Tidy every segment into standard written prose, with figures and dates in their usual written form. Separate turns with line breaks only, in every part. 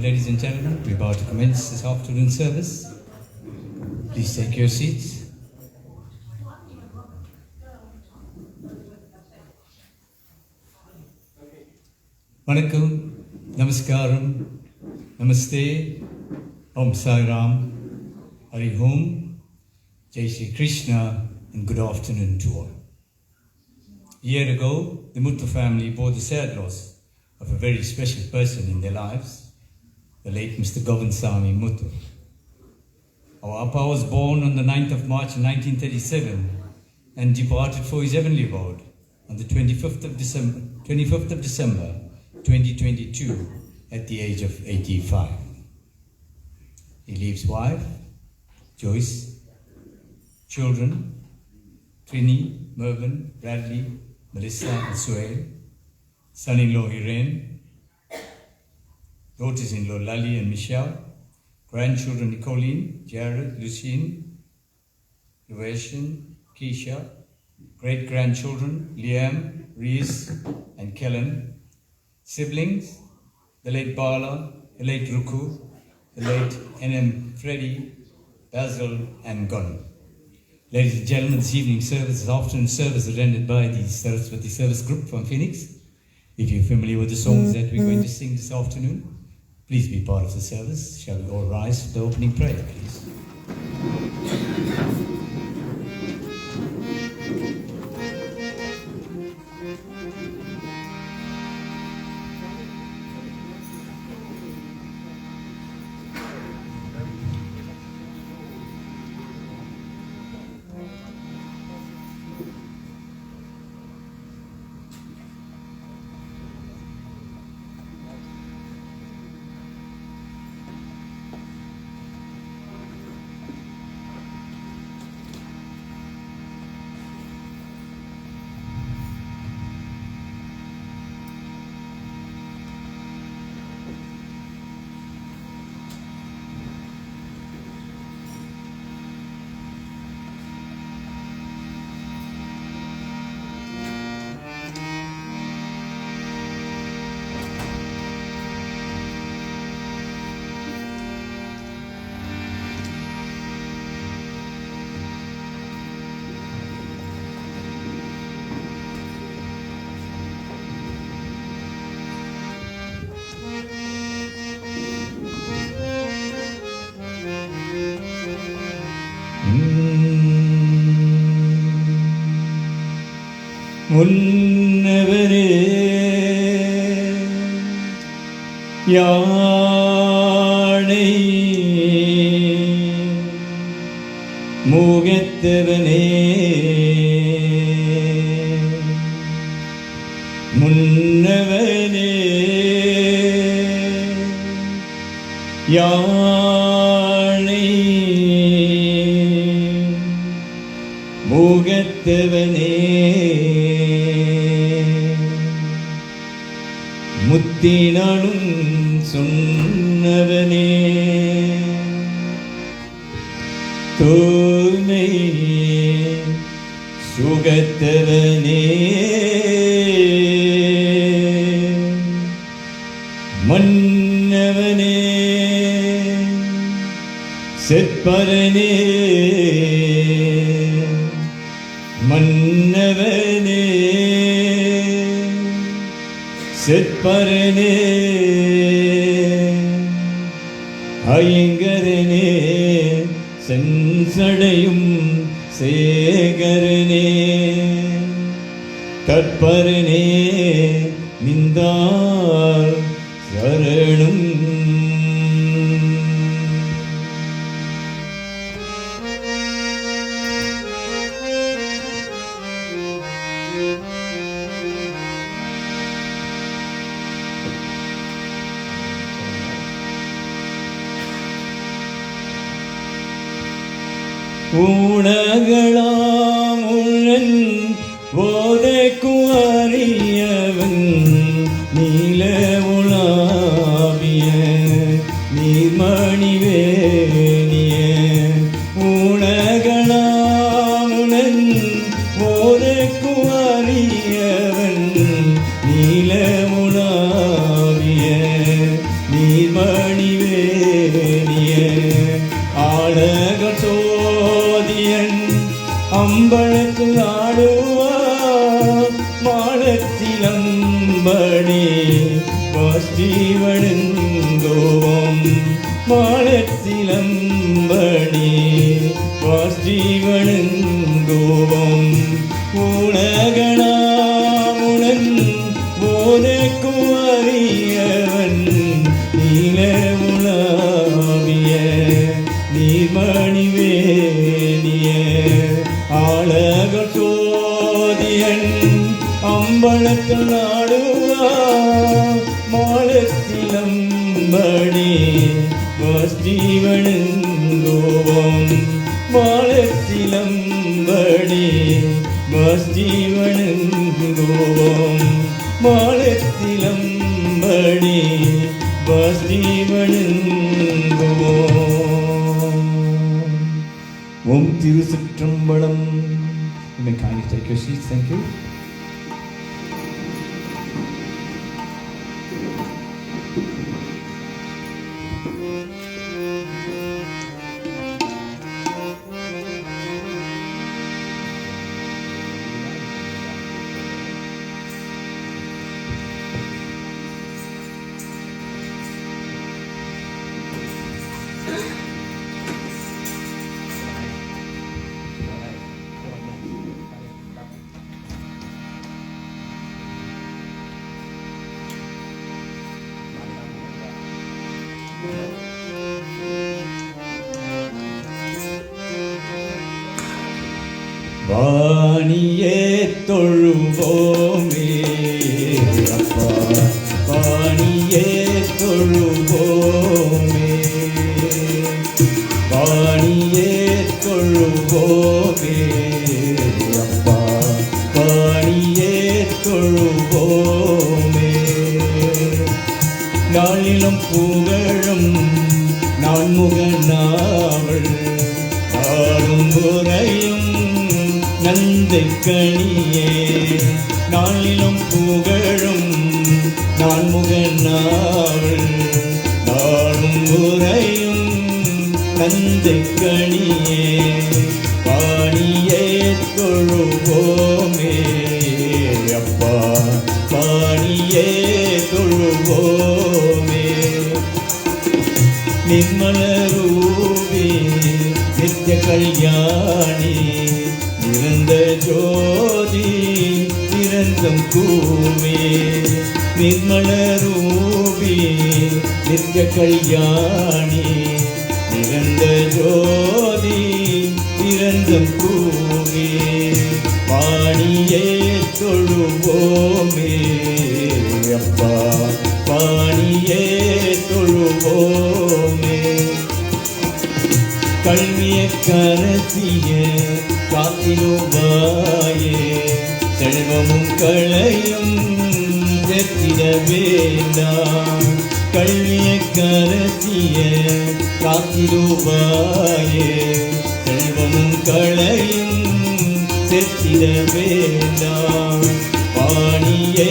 Ladies and gentlemen, we're about to commence this afternoon service. Please take your seats. Vanakkam, Namaskaram, Namaste, Om Sai Ram, Hari Om, Jai Shri Krishna, and good afternoon to all. A year ago, the Muthu family bore the sad loss of a very special person in their lives, the late Mr. Govindsamy Muthu. Our Appa was born on the 9th of March 1937 and departed for his heavenly abode on the 25th of December 2022 at the age of 85. He leaves wife, Joyce, children, Trini, Mervyn, Bradley, Melissa and Suhail, son-in-law Hiren, daughters-in-law Lali and Michelle, grandchildren Nicolene, Jared, Lucine, Louisian, Keisha, great-grandchildren Liam, Reese and Kellen, siblings, the late Bala, the late Ruku, the late N.M. Freddy, Basil and Gon. Ladies and gentlemen, this evening service, this afternoon service is rendered by the Saraswati Service Group from Phoenix. If you're familiar with the songs that we're going to sing this afternoon, please be part of the service. Shall we all rise for the opening prayer, please? முன்னவரே யானை முகத்தவனே முன்னவனே யானை முகத்தவனே முத்தினாலும் சொன்னவனே தூய்மை சுகத்தவனே மன்னவனே செற்பரனே மன்னவனே செற்பரனே ஐங்கரனே செஞ்சடையும் சேகரனே தற்பரனே நிந்தால் சரணம். ஊனகளாம் உள்ளன் போதைக்கு அறியவன் நீல உலாவிய நீர்மணி வேணிய. ஊனகளாம் உள்ளன் போதைக்கு அறியவன் நீல உலாவிய நீர்மணி வேணிய. ஆழகத்தோ அம்பலத்து ஆடுவார் மாலத்திலம்படி வாஸ்தீவனுங்கோவம். மாலத்திலம்படி வாஸ்தீவனுங்கோவம். ஊனகணாமுனன் போதைக்கு அறியவன் நீல உலாவிய நீர்மணி வேணிய. ஆழகர் சோதியன் அம்பலத்தில் நாடுவார் மாலத்திலம்படி வாஸ்தீவனுங்கோவம். மாலத்திலம்படி வாஸ்தீவனுங்கோவம். மாலத்திலம்படி வாஸ்தீவனுங்கோவம். ஓம் திருச்சிற்றம்பலம். You may kindly take your seats. Thank you. வாணியே தொழுவோமே அப்பா, வாணியே தொழுவோமே. வாணியே தொழுவோமே அப்பா, வாணியே தொழுவோமே. நாளிலும் புகழும் நான்முகனாவள் ஆடும் உரையும் நந்தை கணியே. நாளிலும் புகழும் நான்முகனாவள் நாடும் உரையும் நந்தை கணியே. பாணியே தொழுவோமே அப்பா, பாணியே தொழுவோமே. நிர்மல ரூபி நித்ய கல்யாணி நிரந்த ஜோதி நிரந்தம் கூமே. நிர்மல ரூபி நித்ய கல்யாணி நிரந்த ஜோதி நிரந்தம் கூமே. பாணியே தொழுவோமே அப்பா, பாணியே தொழுவோமே. கல்விய கரசிய காத்திடுவாயே, செல்வமும் களையும் செத்திட வேண்டாம். கல்விய கரசிய காத்திடுவாயே, செல்வமும் களையும் செத்திட வேண்டாம். பாணியே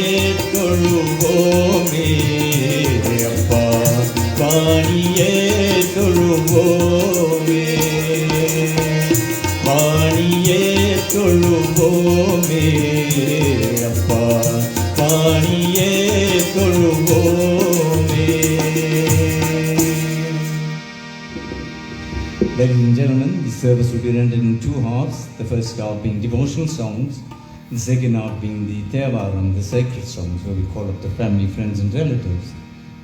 தொழுவோமே அப்பா, பாணியே தொழுவோமே. பாணியே தொழுவோமே அப்பா, பாணியே தொழுவோமே. Ladies and gentlemen, the service will be rendered in two halves. The first half being devotional songs, The second half being the Thevaram, the sacred songs, where we call up the family, friends and relatives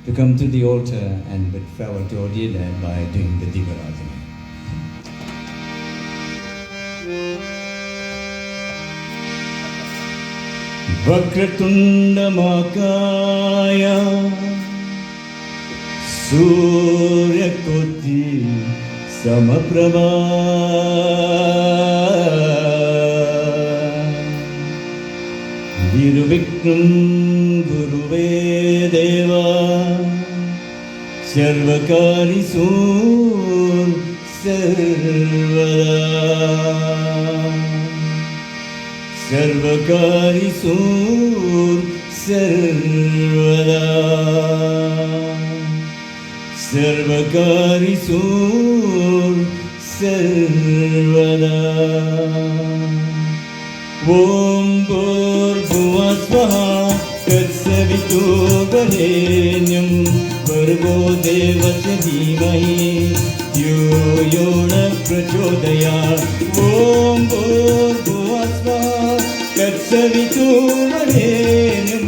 to come to the altar and bid farewell to our dear dad by doing the Divarajana. Vakratunda Makaya Surya Koti Samaprabha Virvikram Guruve Deva Sarvakari Sur Sarvada Sarvakari Sur Sarvada Sarvakari Sur Sarvada Om Bhurbhuva Swaha Tatsavitu Varenyam Bhargo Devasya Dhimahi Dhyo Yona Prachodayat Om Bhurbhuva Swaha Tatsavitu Varenyam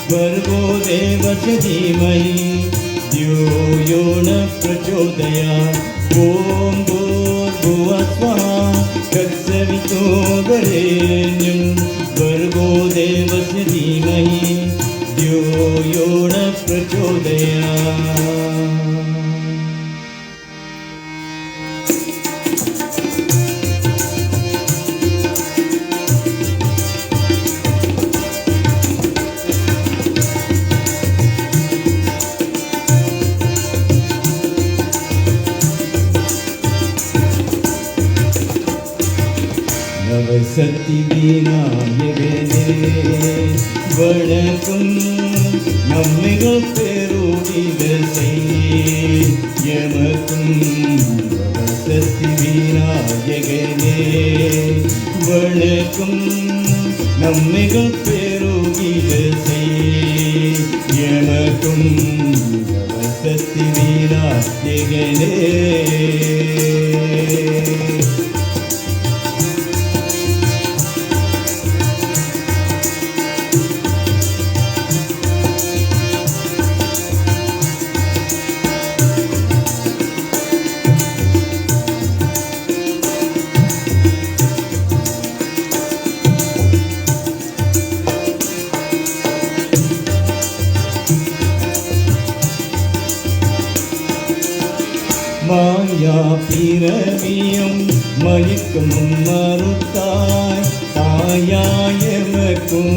Bhargo Devasya Dhimahi Dhyo Yona Prachodayat Om Bhurbhuva Swaha Tatsavitu Varenyam Bhargo Devasya Dhimahi Dhyo Yona Prachodayat. Navasati Vinayagane Vanakkam Nammigal Perudidasai Yamakam Navasati Vinayagane Vanakkam Nammigal Perudidasai Yamakam Navasati Vinayagane Maya Piraviyam Mayakam Marutai Taya Yamakum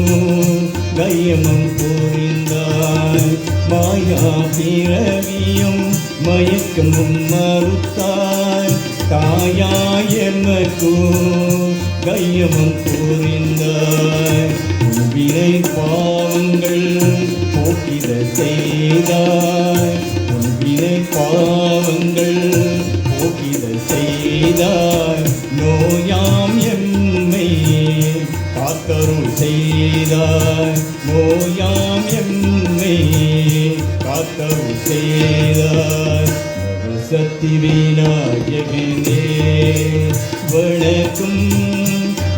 Gayamam Purindai Maya Piraviyam Mayakam Marutai Taya Yamakum Gayamam Purindai Unvirai Pavangal Pokida Seidai Unvirai Pavangal போக்கிட செய்தாய் நோயாம் எம்மை காத்தருள் செய்தாய் நோயாம் எம்மை காத்தருள் செய்தாய் நவசக்தி விநாயகனே வணக்கம்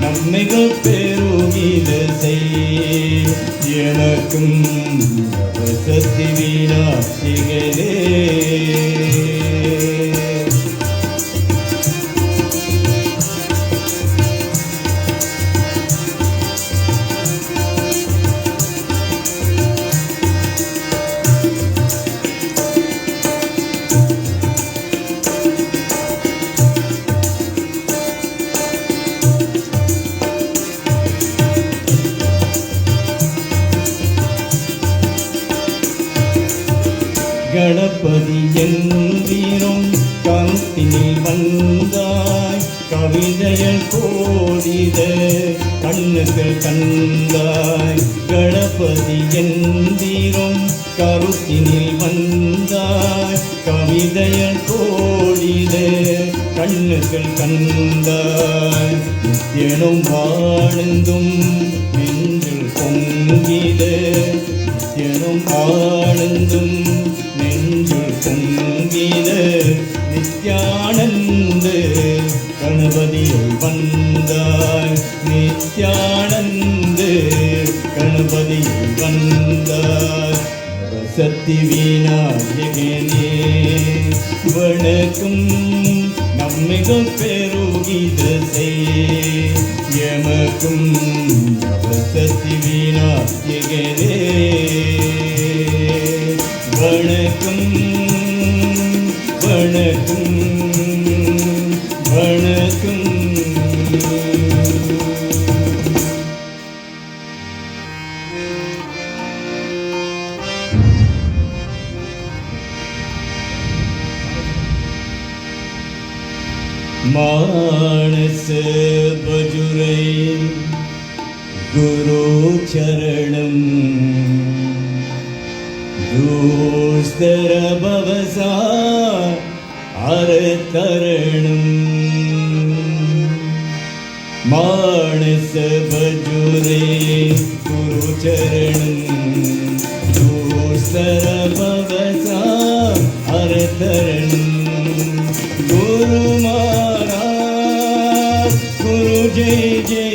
நம்மைகள் பெருகிட செய் எனக்கும் நவசக்தி விநாயகனே கணபதி என்றீரும் கருத்தினில் வந்தாய் கவிதையல் கோடித கண்ணுகள் கண்டாய் கணபதி என்றீரும் கருத்தினில் வந்தாய் கவிதையல் கோடித கண்ணுகள் கண்டாய் நித்தியனும் வாழ்ந்தும் நெஞ்சில் பொங்கிட நித்தியனும் ஆனந்தும் நெஞ்சுள் பொங்கிட நித்யானந்த கணபதியை வந்தாய் நித்யானந்த ஆனந்து கணபதி வந்தார் சக்தி விநாயகனே வணக்கம் நம்மிகம் பெருகிதசை எமக்கும் சக்தி விநாயகனே வணக்கம் வணக்கம் வணக்கம். मानस बजुरे गुरु चरणम दूस्तर भवसा अरतरणम मानस बजुरे गुरु चरणम दूस्तर भवसा अरतरणम गुरु महाराज गुरु जय जय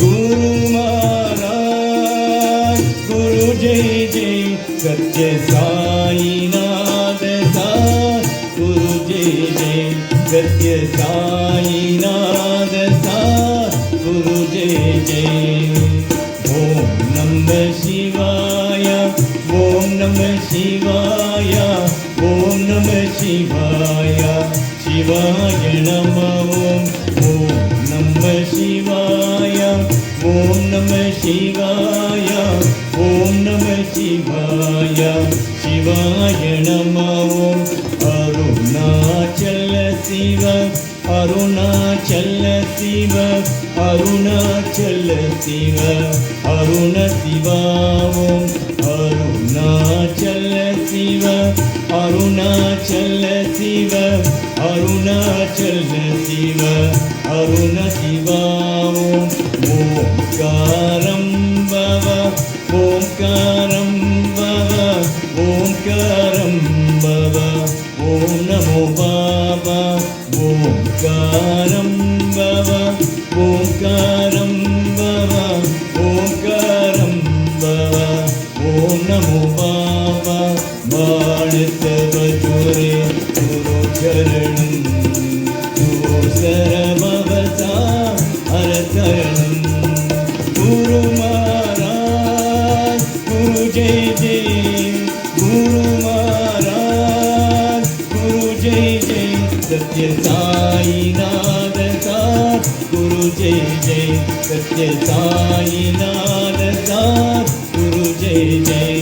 गुरु महाराज गुरु जय जय सत्य साईनाथ साथ गुरु जय जय सत्य साईनाथ साथ गुरु जय जय. ओम नमः शिवाय ओम नमः शिवाय ओम नमः शिवाय शिवाय नमः ओम नमः शिवाय ओम नमः शिवाय ओम नमः शिवाय शिवाय नमः. अरुणाचल शिव अरुणाचल शिव अरुणाचल शिव अरुण शिवा ओम अरुणाचल शिव अरुणाचल शिव अरुणाचल शिव अरुण शिवा ओंकारं भव ओंकारं भव ओंकारं भव ओम नमो बाबा ओंकारं भव ओंकारं भव ओंकारं भव ओम नमो बाबा. मानस बजुरे गुरु चरणम दूसर भवसा अरतरणम गुरु महाराज गुरु जय जय गुरु महाराज गुरु जय जय सत्य साईनाथ साथ गुरु जय जय सत्य साईनाथ साथ गुरु जय जय.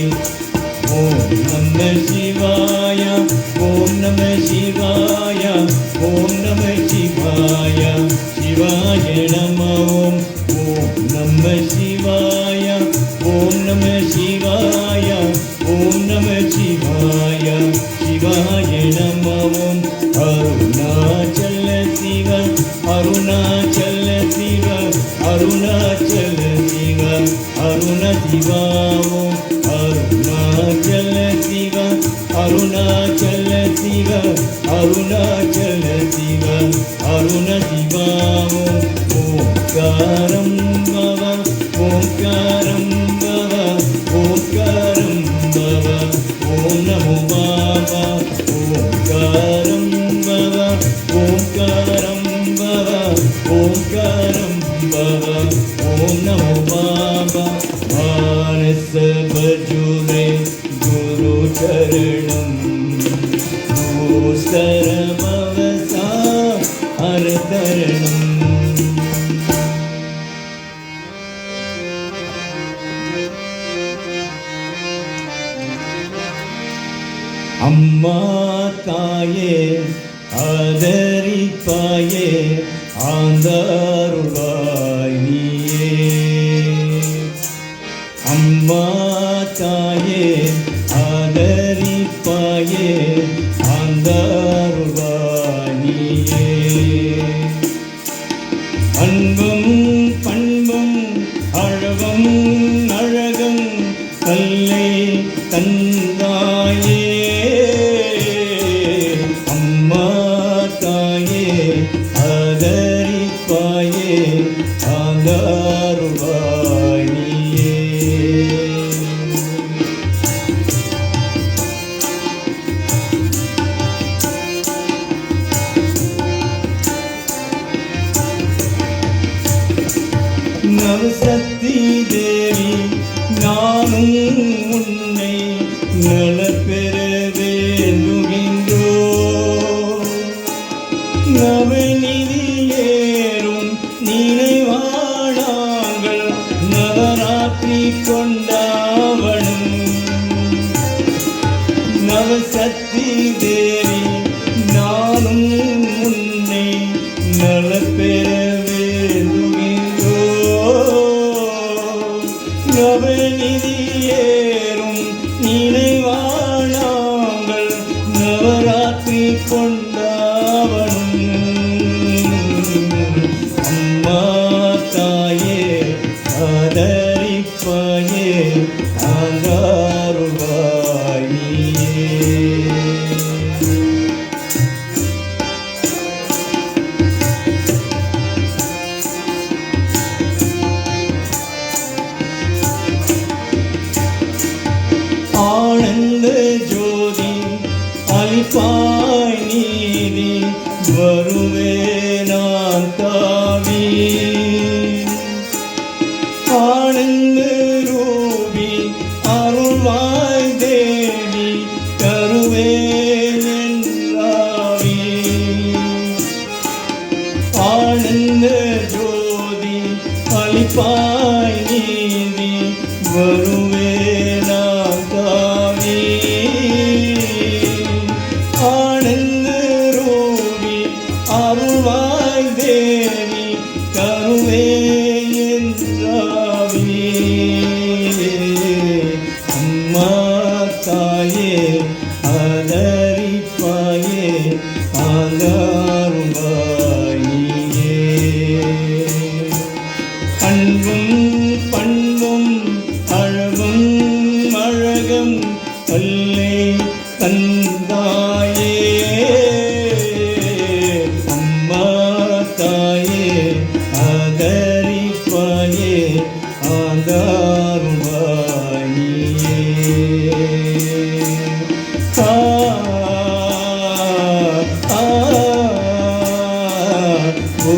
ओम नमः शिवाय ओम नमः शिवाय ओम नमः शिवाय शिवाय नमः ओम नमः शिवाय ओम नमः शिवाय ओम नमः शिवाय शिवाय नमः. अरुणाचल शिव अरुणाचल शिव अरुणाचल शिव अरुण शिवा अरुणाचल शिव अरुणाचल शिव अरुणाचल शिव अरुण शिवा ओंकारं भव ओंकारं भव ओंकारं भव ओम नमो बाबा ओंकारं भव ओंकारं भव ओंकारं भव ओम नमो बाबा. मानस बजुरे गुरु चरणम दूसर भवसा अरतरणम. अम्मा ताये आदरिपाये आंदरुळाय नीये अम्मा ताये आदरिपाये आंदरुळाय नीये அன்பும் பண்பும் அழகும் அழகும் கல்லை தந்தாயே அம்மா தாயே ஆதரிப்பாயே ஆங்காருவாய் நீயே. நவசக்தி தேவி நானும் உன்னை நலப்பெற வேண்டுகின்றோ. நவநிதி ஏறும் நினைவாடாங்கள் நவராத்திரி கொண்டாவணும். நவசக்தி தேவி நானும் உன்னை நலப்பெற நவநிதி ஏறும் நினைவானாங்கள் நவராத்திரி கொண்டாவணும். அம்மா தாயே ஆதரிப்பாயே ஆங்காருவாய் நீயே. ஆனந்த ஜோதி அளிப்பாய் நீதி வருவே நான் தாவி. ஆனந்த ரூபி அருள்வாய் தேவி கருவே என்றாவி. ஆனந்த ஜோதி அளிப்பாய் நீதி வருவே ஆனந்த ரூபி அருள்வாய் தேவி கருவே என்றாவி. அம்மா தாயே ஆதரிப்பாயே ஆங்காருவாய் நீயே. அன்பும் பண்பும் அழகும் அழகும் அல்லே தந்தாயே. அம்மா தாயே ஆதரிப்பாயே ஆங்காருவாய் நீயே. ஓ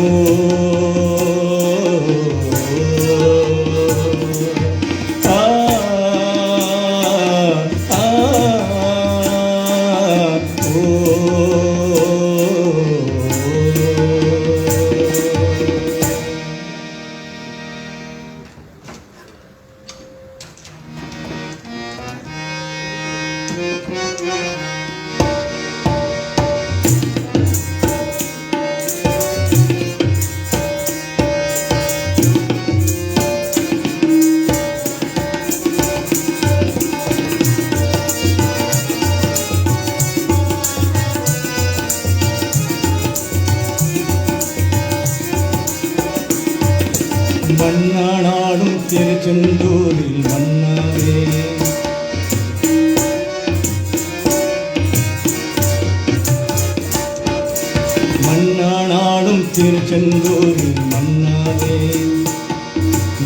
மன்னாடும் திருச்செந்தூரில் மன்னாவே. மன்னாடும் திருச்செந்தூரில் மன்னாவே.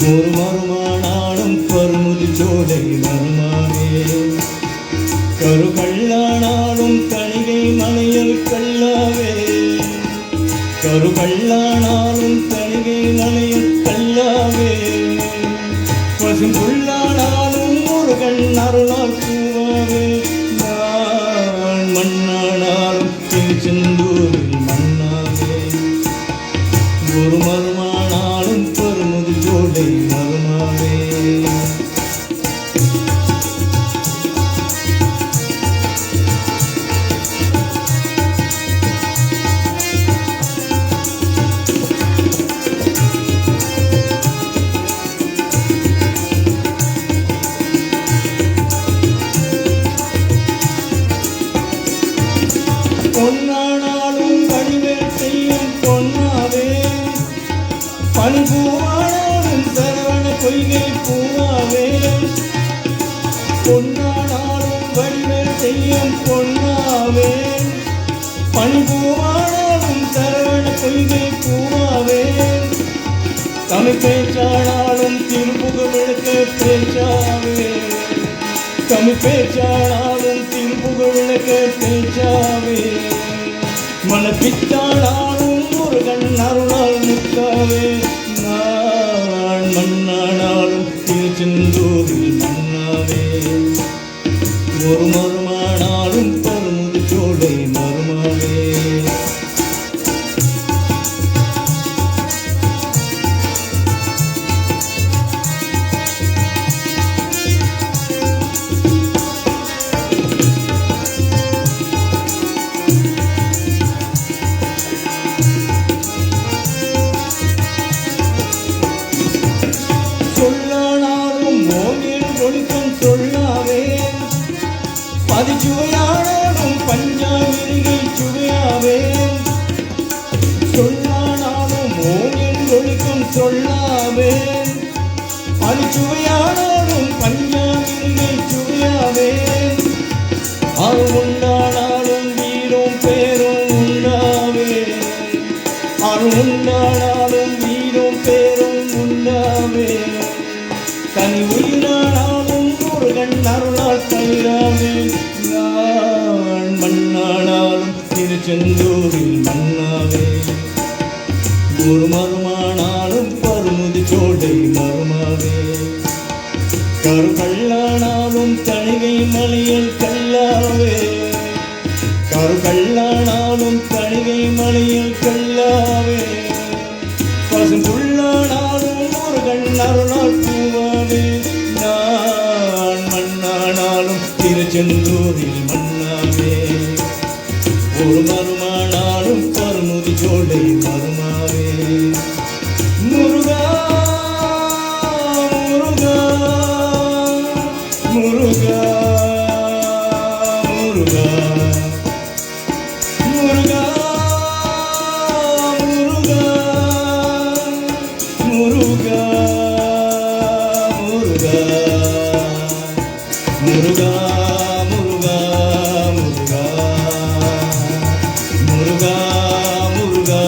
ஒரு மருமானாடும் பருமுதி சோலை மருமாவே. கருகல்லானாலும் தணிகை மலையல் கல்லாவே. கருகல்லானாலும் தணிகை மலையல் கல்லாவே. பசும்புள்ளானாலும் முருகன் அருளால் பூவாவே. நான் மன்னானாலும் திருச்செந்தூரில் மன்னாவே. ஒரு மருமானாலும் பருமுதி சோலை மருமாவே. பொன்னானாலும் வடிவேல் செய்யும் பொன்னாவே. பண்புவானாலும் சரவண பேச்சானாலும் திருமுகம் விளக்க பேச்சாவே, தமிழ் பேச்சானாலும் திருமுகம் விளக்க பேச்சாவே, மனப்பித்தானாலும் முருகன் அருளால் முத்தாவே, நான் மண்ணானாலும் திருச்செந்தூரில் மன்னாவே, ஒரு மருமானாலும் பருமுது சோலை மருமாவே. சொல்லானாலும் மோகில் ஒழுக்கம் சொல்லாவே, பதிச்சுவையானாலும் பஞ்சாமிரிகை சுவையாவே, சொல்லானாலும் மோகில் ஒழுக்கம் சொல்லாவே, பதிச்சுவையானாலும் பஞ்சாமிரிகை சுவையாவே, அருள் உண்டானாலும் வீரும் பேரும் உண்டாவே, அருள் உண்டானாலும் வீரும் பேரும் உண்டாவே, தனி உயிரானாலும் முருகன் அருளால் தயிராவே, நான் மண்ணானாலும் திருச்செந்தூரில் மன்னாவே, ஒரு மருமானாலும் பருமுதி சோலை மருமாவே, கரு கல்லானாலும் தணிகை மலையில் கல்லாவே, கரு கல்லானாலும் தணிகை மலையில் கல்லாவே, பசும்புள்ளானாலும் முருகன் அருளால் பூவாவே, நான் மண்ணானாலும் திருச்செந்தூரில் மன்னாவே, ஒரு மருமானாலும் பருமுதி சோலை மருமாவே. முருகா முருகா முருகா முருகா முருகா முருகா முருகா முருகா முருகா முருகா முருகா முருகா முருகா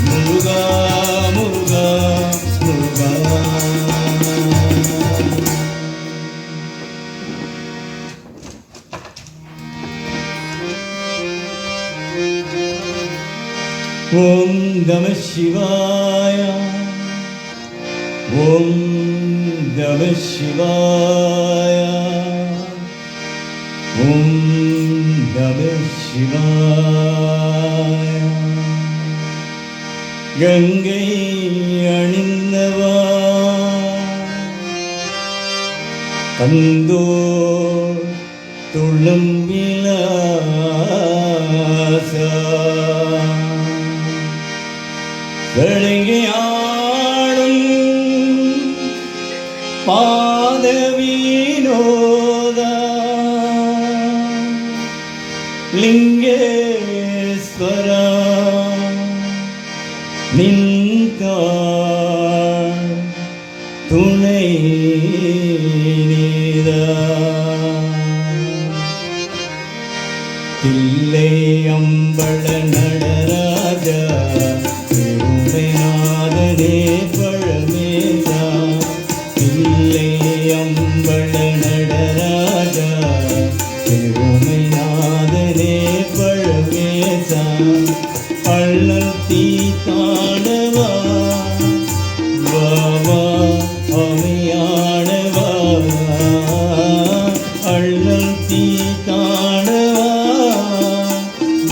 முருகா முருகா முருகா. ஓம் நம சிவாய, ஓம் நம சிவாய, ஓம் நம சிவாய. கங்கை அணிந்தவா கந்தோ துளம் விலாசா, வெள்ளையாடும் பாத வினோதா, லிங்கேஸ்வரா நின்காள் துணை நீதா, தில்லை அம்பல நடராஜா திருமைநாதனே பழமேதா, தில்லை அம்பல நடராஜா திருமைநாதனே பழமேதா, அள்ளல் தீத்தானவா வாவா அமையானவா, அள்ளல் தீத்தானவா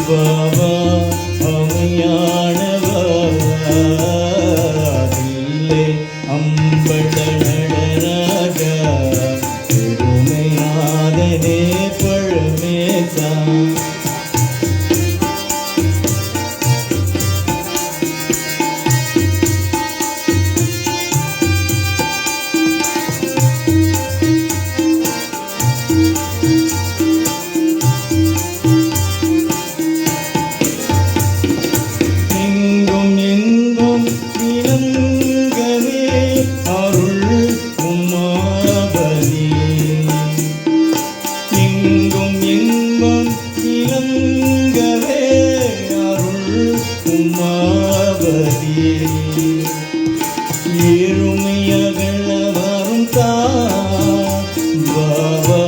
வாவா அமையானவா, தில்லை அம்பல நடராஜா திருமைநாதனே பழமேதா. எங்கும் எங்கும் இளங்கவே அருள் உமாபதி, எங்கும் எங்கும் இளங்கவே அருள் உமாபதி, ஏழுமையகள வரும் வாவா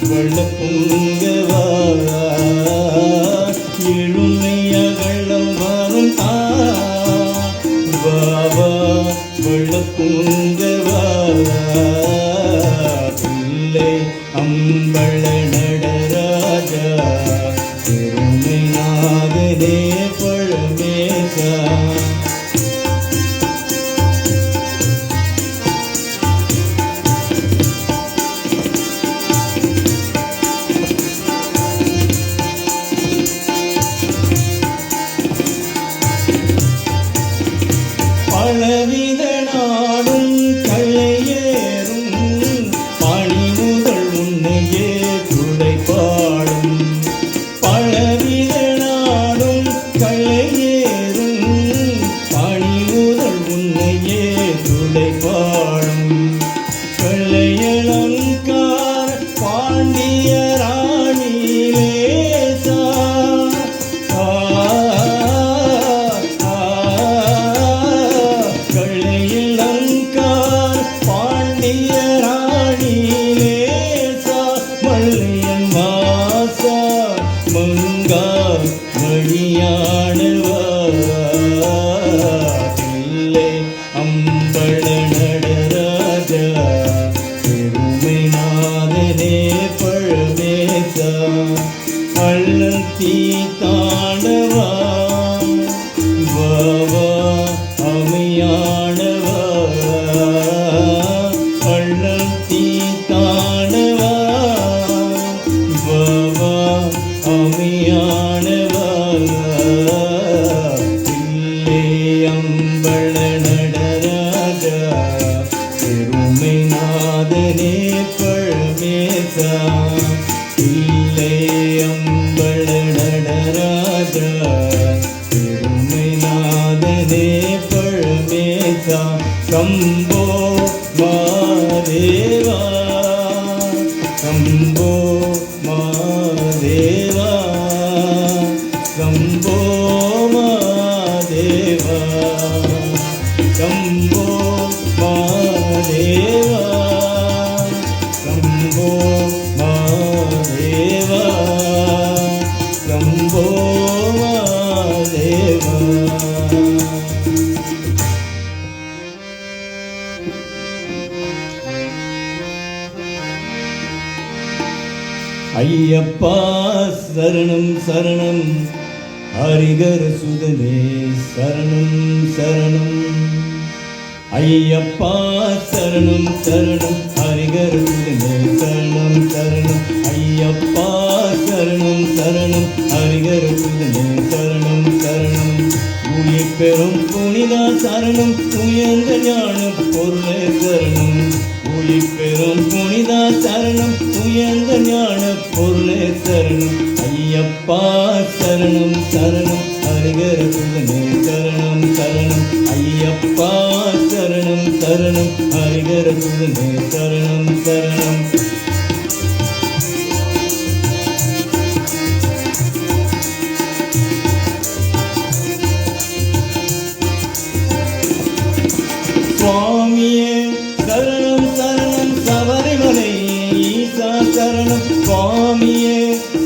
வெள்ள பூங்கவா ஏழுமையகள வரும் வாவா வெள்ள பூங்கவா பிள்ளை அம்பள நடராஜா பெருமை நாதனே பழமேசா பலவித நாடும் களையேறும் பணி முதல் உன்னையே துடைப்பாடும் பலவித நாடும் களையேறும் பணி முதல் உன்னையே துடைப்பாடும் களையலங்கார பாண்டிய ராணிலேசா பள்ளத்தி தாண்டவா வாவா அமையானவா பள்ளத்தி தாண்டவா வாவா அமையானவா பிள்ளை அம்பள நடராஜா பெருமை நாதனே பழமேசா பிள்ளை அம்பள நடராஜா பெருமை நாதனே பழமேசா சம்போ மாதேவா சம்போ மாதேவா சம்போ மாதேவா சம்போ மாதேவா சம்போ மாதேவா சம்போ மாதேவா ஐயப்பா சரணம் சரணம் ஹரிகர சுதனே சரணம் சரணம் ஐயப்பா சரணம் சரணம் ஹரிகர சுதனே சரணம் சரணம் ஐயப்பா சரணம் சரணம் ஹரிகர சுதனே சரணம் சரணம் உயிர் பெறும் புனிதா சரணம் உயர்ந்த ஞான பொருளே சரணம் உயிர் பெறும் புனிதா சரணம் உயர்ந்த ஞான பொருளே சரணம் ஐயப்பா சரணம் சரணம் ஹரிகர சுதனே சரணம் சரணம் ஐயப்பா சரணம் சரணம் ஹரிகர சுதனே சரணம் சரணம் சுவாமியே சரணம் சரணம் சபரிமலை ஈசா சரணம் சுவாமியே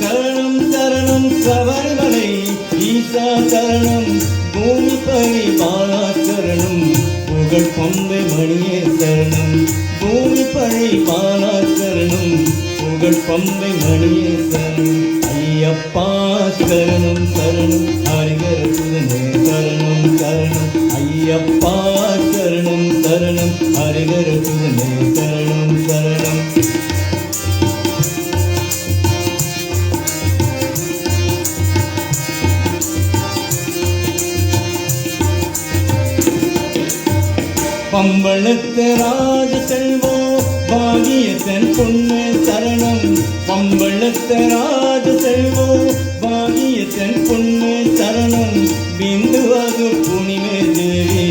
சரணம் சரணம் சபரிமலை ஈசா சரணம் பூமி பரிபாலா சரணம் புகழ் பம்பை மணியே சரணம் பூமி பரிபாலா சரணம் புகழ் பம்பை மணியே சரணம் ஐயப்பா சரணம் சரணம் ஹரிகர சுதனே சரணம் சரணம் ஐயப்பா சரணம் சரணம் ஹரிகர சுதனே சரணம் சரணம் பம்பளத்து ராஜ செல்வோ பாகியத்தன் பொண்ணு சரணம் பம்பளத்து ராஜ செல்வோ பாகியத்தன் பொண்ணு சரணம் பிந்துவாது புனிமே தேவி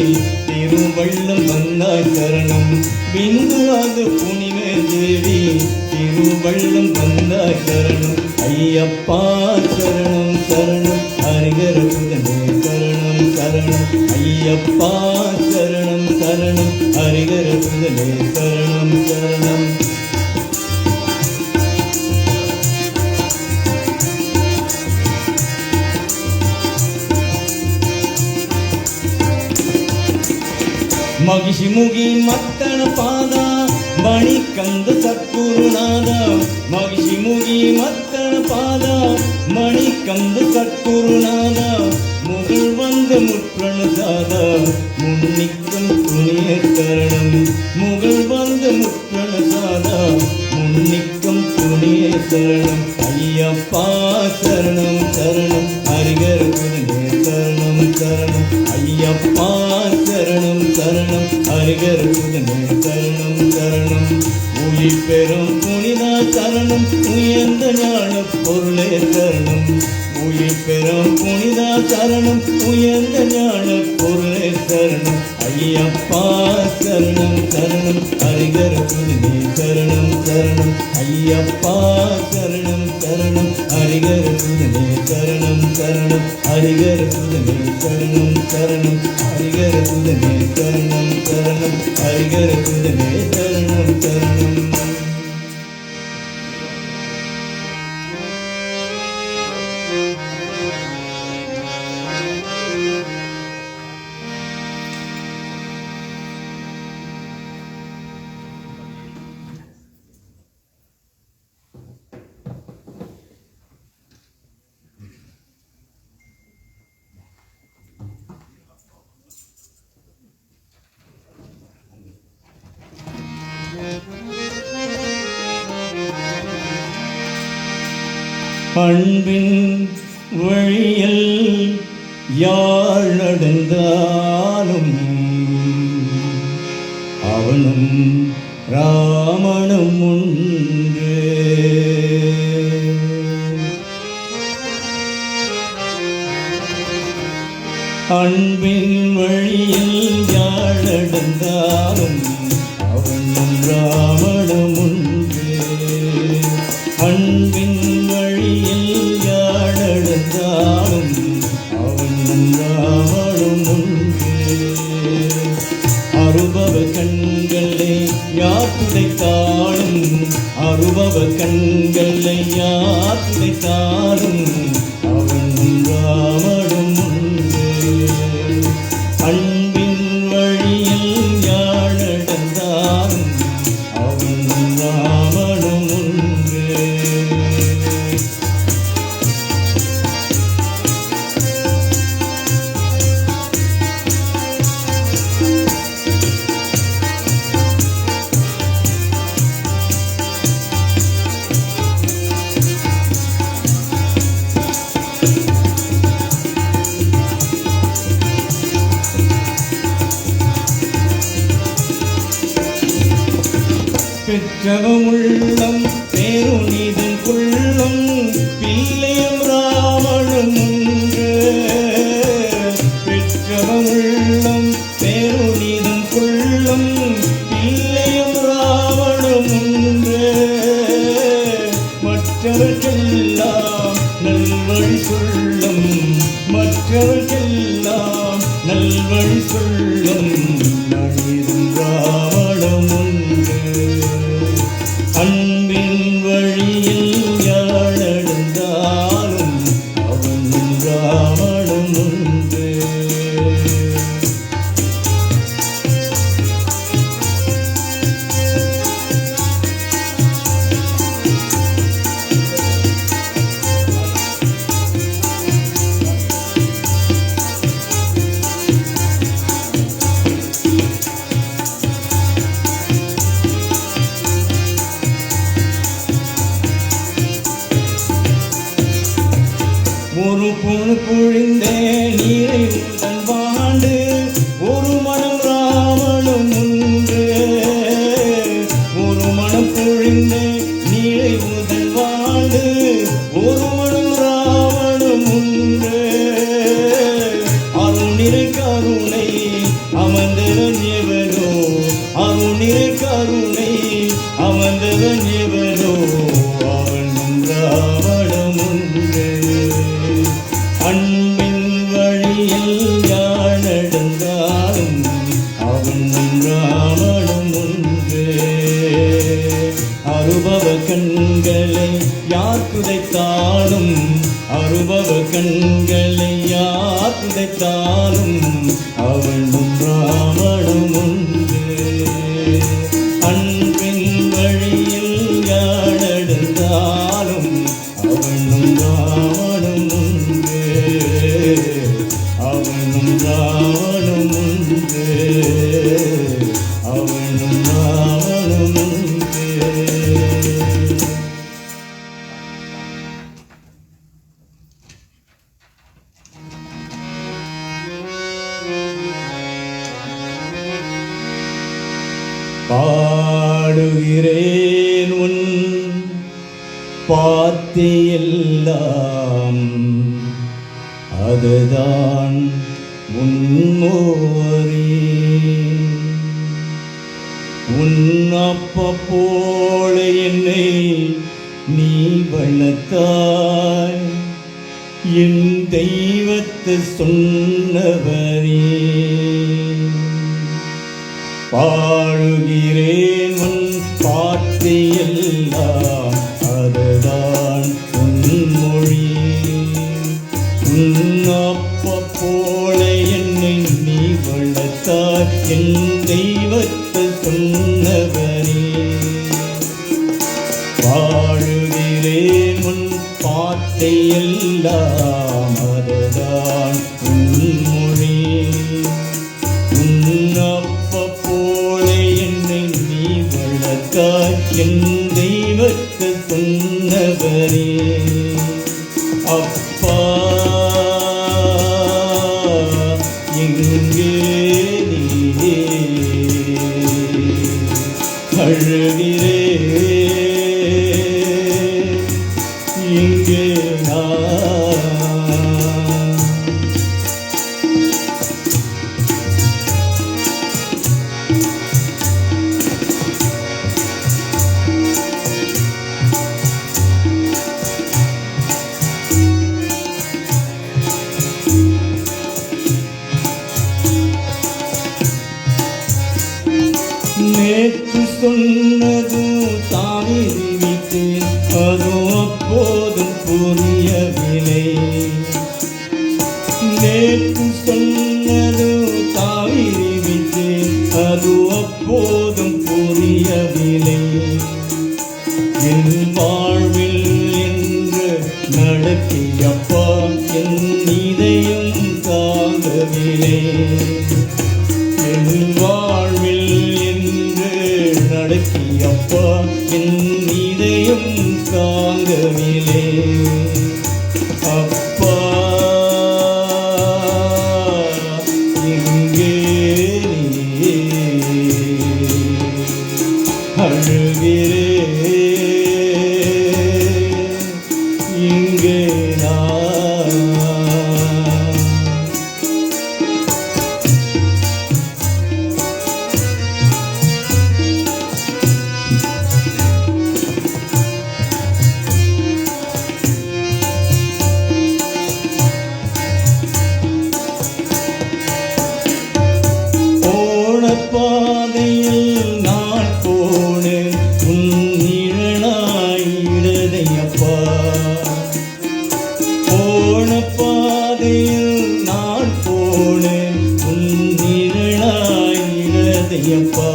திருவள்ளம் வந்தாய் சரணம் பிந்துவாது புனிமே தேவி திருவள்ளம் வந்தாய் சரணம் ஐயப்பா சரணம் சரணம் ஹரிகர சுதனே சரணம் சரணம் சரணம் ஐயப்பா சரணம் சரணம் ஹரிஹர சுதனே சரணம் சரணம். மகிஷிமுகி மத்தன பாதா மணிக்கந்த சத்குருநாதா மகிஷிமுகி மத்தன பாதா மணிக்கந்த சத்குருநாதா முகழ் வந்த முற்றணுதாதா முன்னிக்கும் துணிய சரணம் முகழ் வந்த முற்றணுதாதா முன்னிக்கும் துணிய சரணம் ஐயப்பா சரணம் சரணம் ஹரிஹர சுதனே சரணம் சரணம் ஐயப்பா சரணம் சரணம் ஹரிஹர சுதனே சரணம் சரணம். உயிர் பெறும் புனிதா சரணம் உயர்ந்த ஞான பொருளே சரணம் உயிர் பெறும் புனிதா சரணம் உயர்ந்த ஞான பொருளே சரணம் ஐயப்பா சரணம் சரணம் ஹரிஹர சுதனே சரணம் சரணம் ஐயப்பா சரணம் சரணம் ஹரிஹர சுதனே சரணம் சரணம் ஹரிஹர சுதனே சரணம் சரணம் ஹரிஹர சுதனே சரணம் சரணம் ஹரிஹர சுதனே சரணம் சரணம். அன்பின் வழியில் யாழ் நடந்தாலும் அவனும் ராமனும் ஒன்று அன்பின் வழியில் யாழ் நடந்தாலும் அவனும் ராமனும் ஒன்று அன்பின் வழியில் யாழ் நடந்தாலும் அவனும் ராமனும் ஒன்று அருபவ கண்களை யார் துடைத்தாலும் அருபவ கண்களை யார் துடைத்தாலும் அவனும் ராமனும் ஒன்று அன்பின் வழியில் யாழ் நடந்தாலும் அவனும் ராமனும் ஒன்று. பெற்றவம் உள்ளம் பேருனிதன் குள்ளம் பிள்ளையும் ராமனும் ஒன்று பெற்றவம் உள்ளம் பேருனிதன் குள்ளம் பிள்ளையும் ராமனும் ஒன்று மற்றவர்க்கெல்லாம் நல்வழி சொல்லும் மற்றவர்க்கெல்லாம் நல்வழி சொல்லும் மனிதன் ராமனும் ஒன்று அன்பின் வழியில் யாழ் நடந்தாலும் அவனும் ராமனும் ஒன்று ஒரு பொண்ணு பொழிந்தே நீரை உந்தன் வாண்டு ஒரு மனம் ராமனும் ஒன்று ஒரு மனம் பொழிந்தே நீரை உந்தன் வாண்டு ஒரு மனம் ராமனும் ஒன்று அருணிறை கருணை அமர்ந்தவன் எவனோ அருணிறை கருணை அமர்ந்தவன் எவனோ அவனும் ராமனும் ஒன்று அன்பின் வழியில் யாழ்
அவனும் ராவணும் ஒன்று. அருபவ கண்களை யார் துடைத்தாலும், அருபவ கண்களை யார் துடைத்தாலும் அவனும் ராவணும் ஒன்று. அன்பின் வழியில் யார் நடந்தாலும் அவனும் ராவணும் ஒன்று. அவனும் ராவணும் ஒன்று. அவனும் ராவணும் ஒன்று. பாடுகிறேன் உன் பாத்தியெல்லாம், அதுதான் முன்மோரி. உன் அப்பா போல என்னை நீ வளர்த்தாய், என் தெய்வத்தை சொன்னவரே. பாடுகிறேன் உன் பாத்தியெல்லாம், அதுதான் உன் மொழி. உன் அப்பா போல என்னை நீ வளர்த்தாய், என் தெய்வத்தை சொன்னவரே. பாடுகிறேன் உன் பாத்தியெல்லாம், அதுதான் உன் மொழி. உன் அப்பா போல என்னை நீ வளர்த்தாய், என் தெய்வத்தை சொன்னவரே. அப்பா எங்கே நீ? அழுகிறேன் எங்கே நான்? நேற்று சொன்னதும் தாவிரி விட்டேன், அதுவும் அப்போதும் புரியவில்லை. நேற்று சொன்னதும் தாவிரி விட்டேன், அதுவும் அப்போதும் புரியவில்லை. என் வாழ்வில் என்று நடத்தியப்பா என் இதயம் தாங்கவில்லை. என் வாழ்வில் என்று நடத்தியப்பா என் இதயம் தாங்கவில்லை. அப்பா எங்கே நீ? அழுகிறேன் இங்கே நான். பாதையில் நான் போனேன், உன் நிழலாயிரதையப்பா. போன பாதையில் நான் போனேன், உன் நிழலாயிரதையப்பா.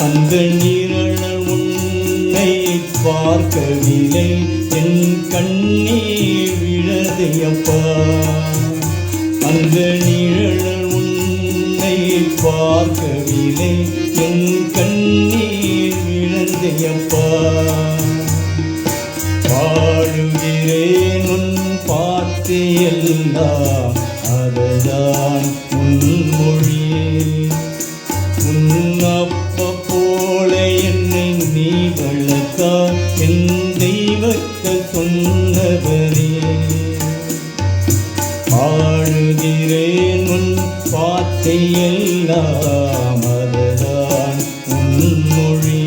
அந்த நிழல் உன்னை பார்க்கவில்லை, என் கண்ணீர் விழதையப்பா. அந்த நிழல் பார்க்கவில்லை, என் கண்ணீர் விழந்தையப்பா. பாடுகிறேன் உன் பாத்தியெல்லாம், அதுதான் உன் மொழி. உன் அப்பா போல என்னை நீ வளர்த்தாய், என் தெய்வத்தை சொன்னவரே. பாடுகிறேன் உன் பாத்தியெல்லாம், அதுதான் உன் மொழி.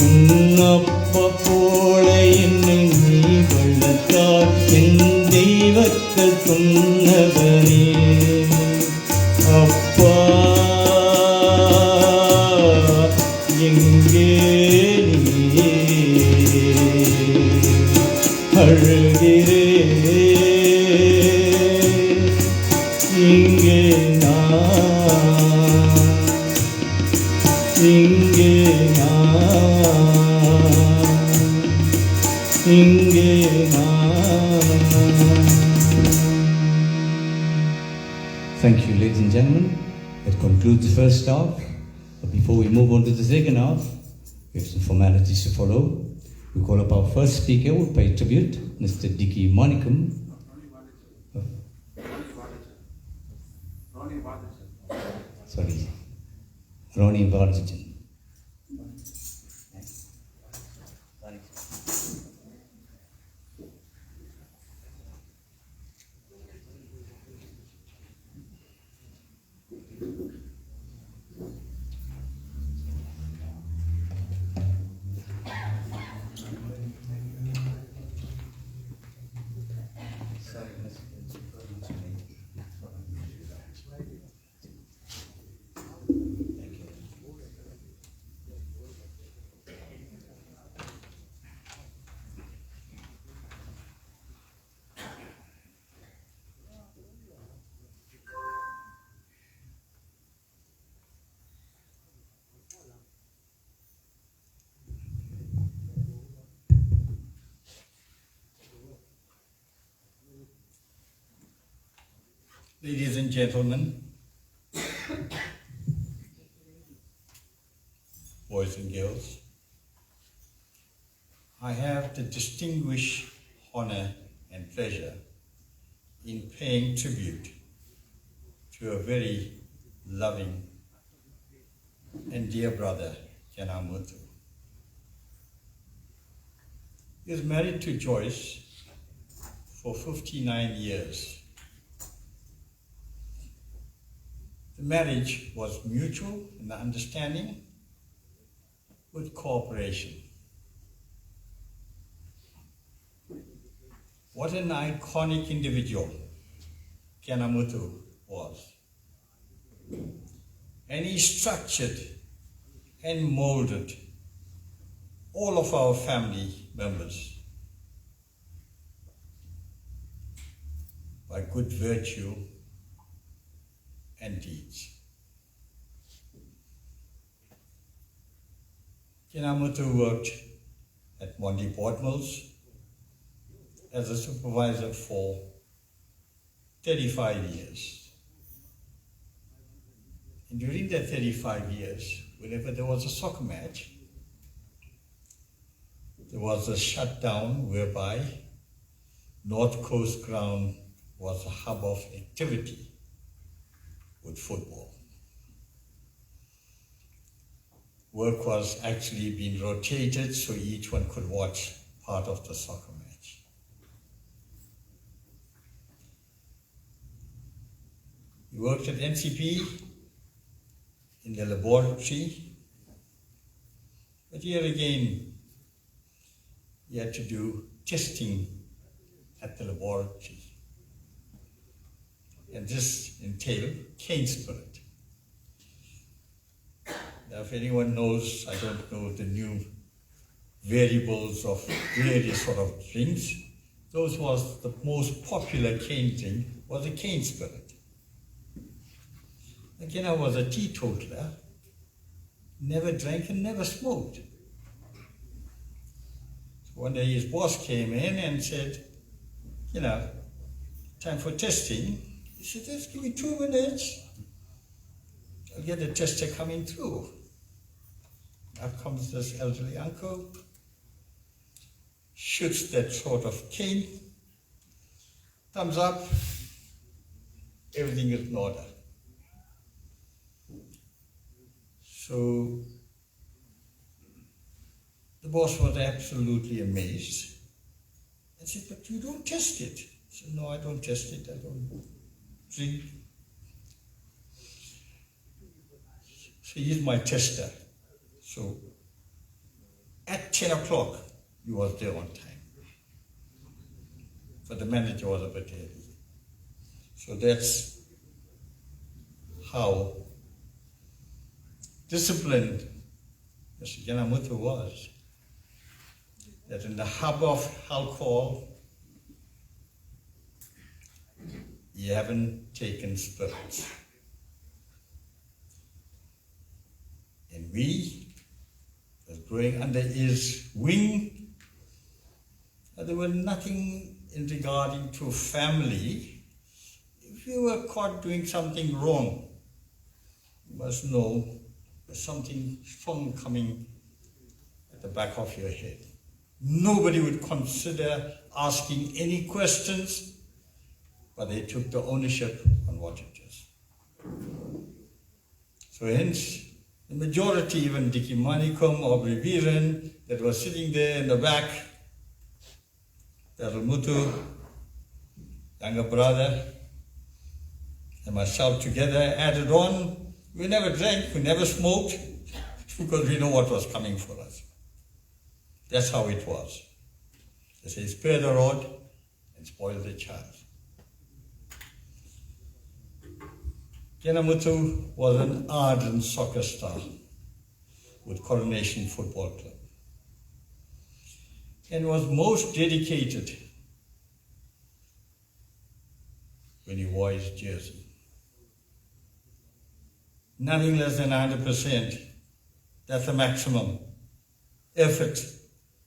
உன் அப்பா போல என்னை நீ வளர்த்தாய், என் தெய்வத்தை சொன்னவரே. அப்பா இங்கே நான், இங்கே நான், இங்கே நான்.
Thank you, ladies and gentlemen. That concludes the first half. But before we move on to the second half, we have some formalities to follow. We call up our first speaker, who will pay tribute, Mr. Dicky Monicum. Sorry, Ronnie Vardajan. Ladies and gentlemen, boys and girls, I have the distinguished honor and pleasure in paying tribute to a very loving and dear brother, Muthu. He is married to Joyce for 59 years. The marriage was mutual in the understanding with cooperation. What an iconic individual Muthu was. And he structured and molded all of our family members by good virtue and deeds. Muthu worked at Mondi Board Mills as a supervisor for 35 years. And during that 35 years, whenever there was a soccer match, there was a shutdown whereby North Coast Ground was a hub of activity with football. Work was actually being rotated so each one could watch part of the soccer match. He worked at NCP in the laboratory, but here again, he had to do testing at the laboratory. And this entailed cane spirit. Now, if anyone knows, I don't know the new variables of various sort of drinks, those was the most popular cane drink was a cane spirit. Again, I was a teetotaler, never drank and never smoked. So one day his boss came in and said, time for testing. He said, just give me 2 minutes. I'll get the tester coming through. Up comes this elderly uncle, shoots that sort of cane, thumbs up, everything is in order. So the boss was absolutely amazed and said, but you don't test it. I said, no, I don't test it, I don't drink. So he's my tester. So at 10 o'clock, he was there on time. But the manager was a bit early. So that's how disciplined Mr. Muthu was. That in the hub of alcohol, he haven't taken spirits. And we, as growing under his wing, there was nothing in regarding to family. If you were caught doing something wrong, you must know there's something strong coming at the back of your head. Nobody would consider asking any questions, but they took the ownership on what it is. So hence, the majority, even Dickie Manikum or Viren, that was sitting there in the back, Muthu, younger brother, and myself together added on. We never drank, we never smoked, because we know what was coming for us. That's how it was. They say, spare the rod and spoil the child. Muthu was an ardent soccer star with Coronation Football Club and was most dedicated when he wore his jersey. Nothing less than 100%. That's the maximum effort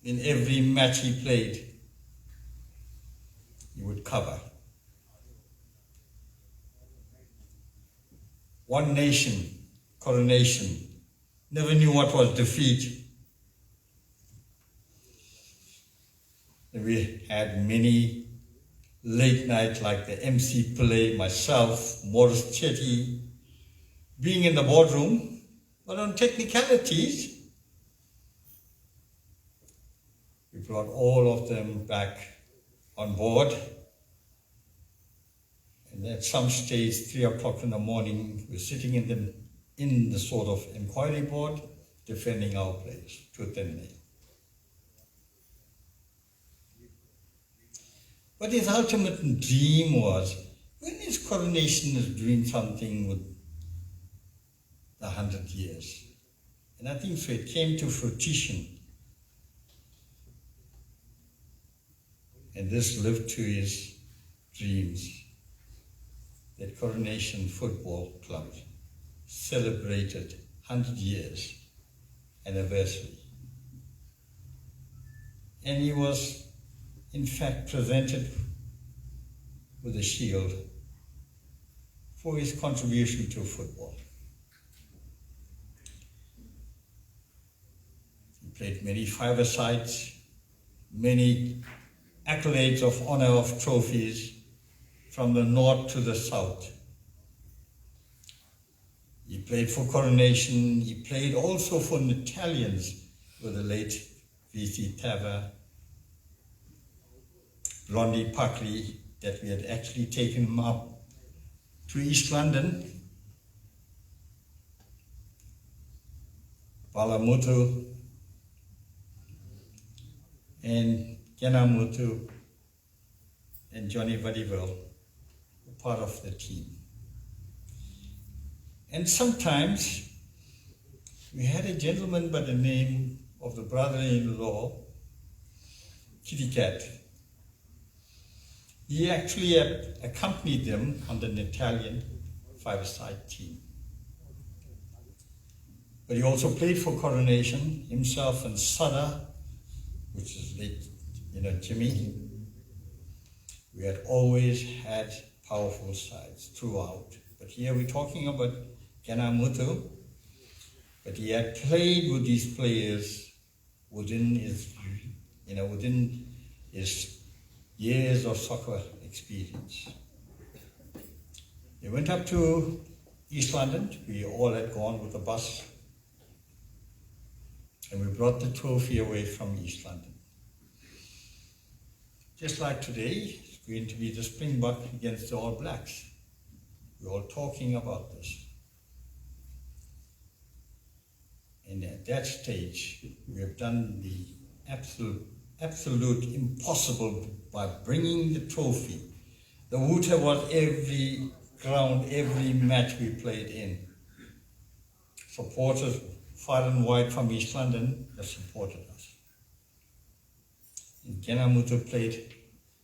in every match he played. He would cover. One nation, Coronation, never knew what was defeat. And we had many late nights like the MC play, myself, Morris Chetty, being in the boardroom, but on technicalities, we brought all of them back on board. And at some stage, 3 o'clock in the morning, we're sitting in the sort of inquiry board, defending our place, tooth and nail. But his ultimate dream was, when his coronation is doing something with 100 years. And I think so it came to fruition. And this lived to his dreams. That Coronation Football Club celebrated 100 years anniversary. And he was, in fact, presented with a shield for his contribution to football. He played many five-a-sides, many accolades of honor of trophies from the north to the south. He played for Coronation. He played also for the Italians with the late V.C. Tava, Blondie Puckley, that we had actually taken him up to East London. Muthu and Muthu and Johnny Vadiville were part of the team. And sometimes we had a gentleman by the name of the brother-in-law, Kitty Cat. He actually accompanied them on the Italian five-a-side team. But he also played for Coronation, himself and Sada, which is late, Jimmy. We had always had powerful sides throughout. But here we're talking about Muthu, but he had played with these players within his years of soccer experience. They went up to East London. We all had gone with the bus. And we brought the trophy away from East London. Just like today, it's going to be the Springbok against the All Blacks. We're all talking about this. And at that stage, we have done the absolute impossible by bringing the trophy. The Wuta was every ground, every match we played in. Supporters far and wide from East London that supported us. And Muthu played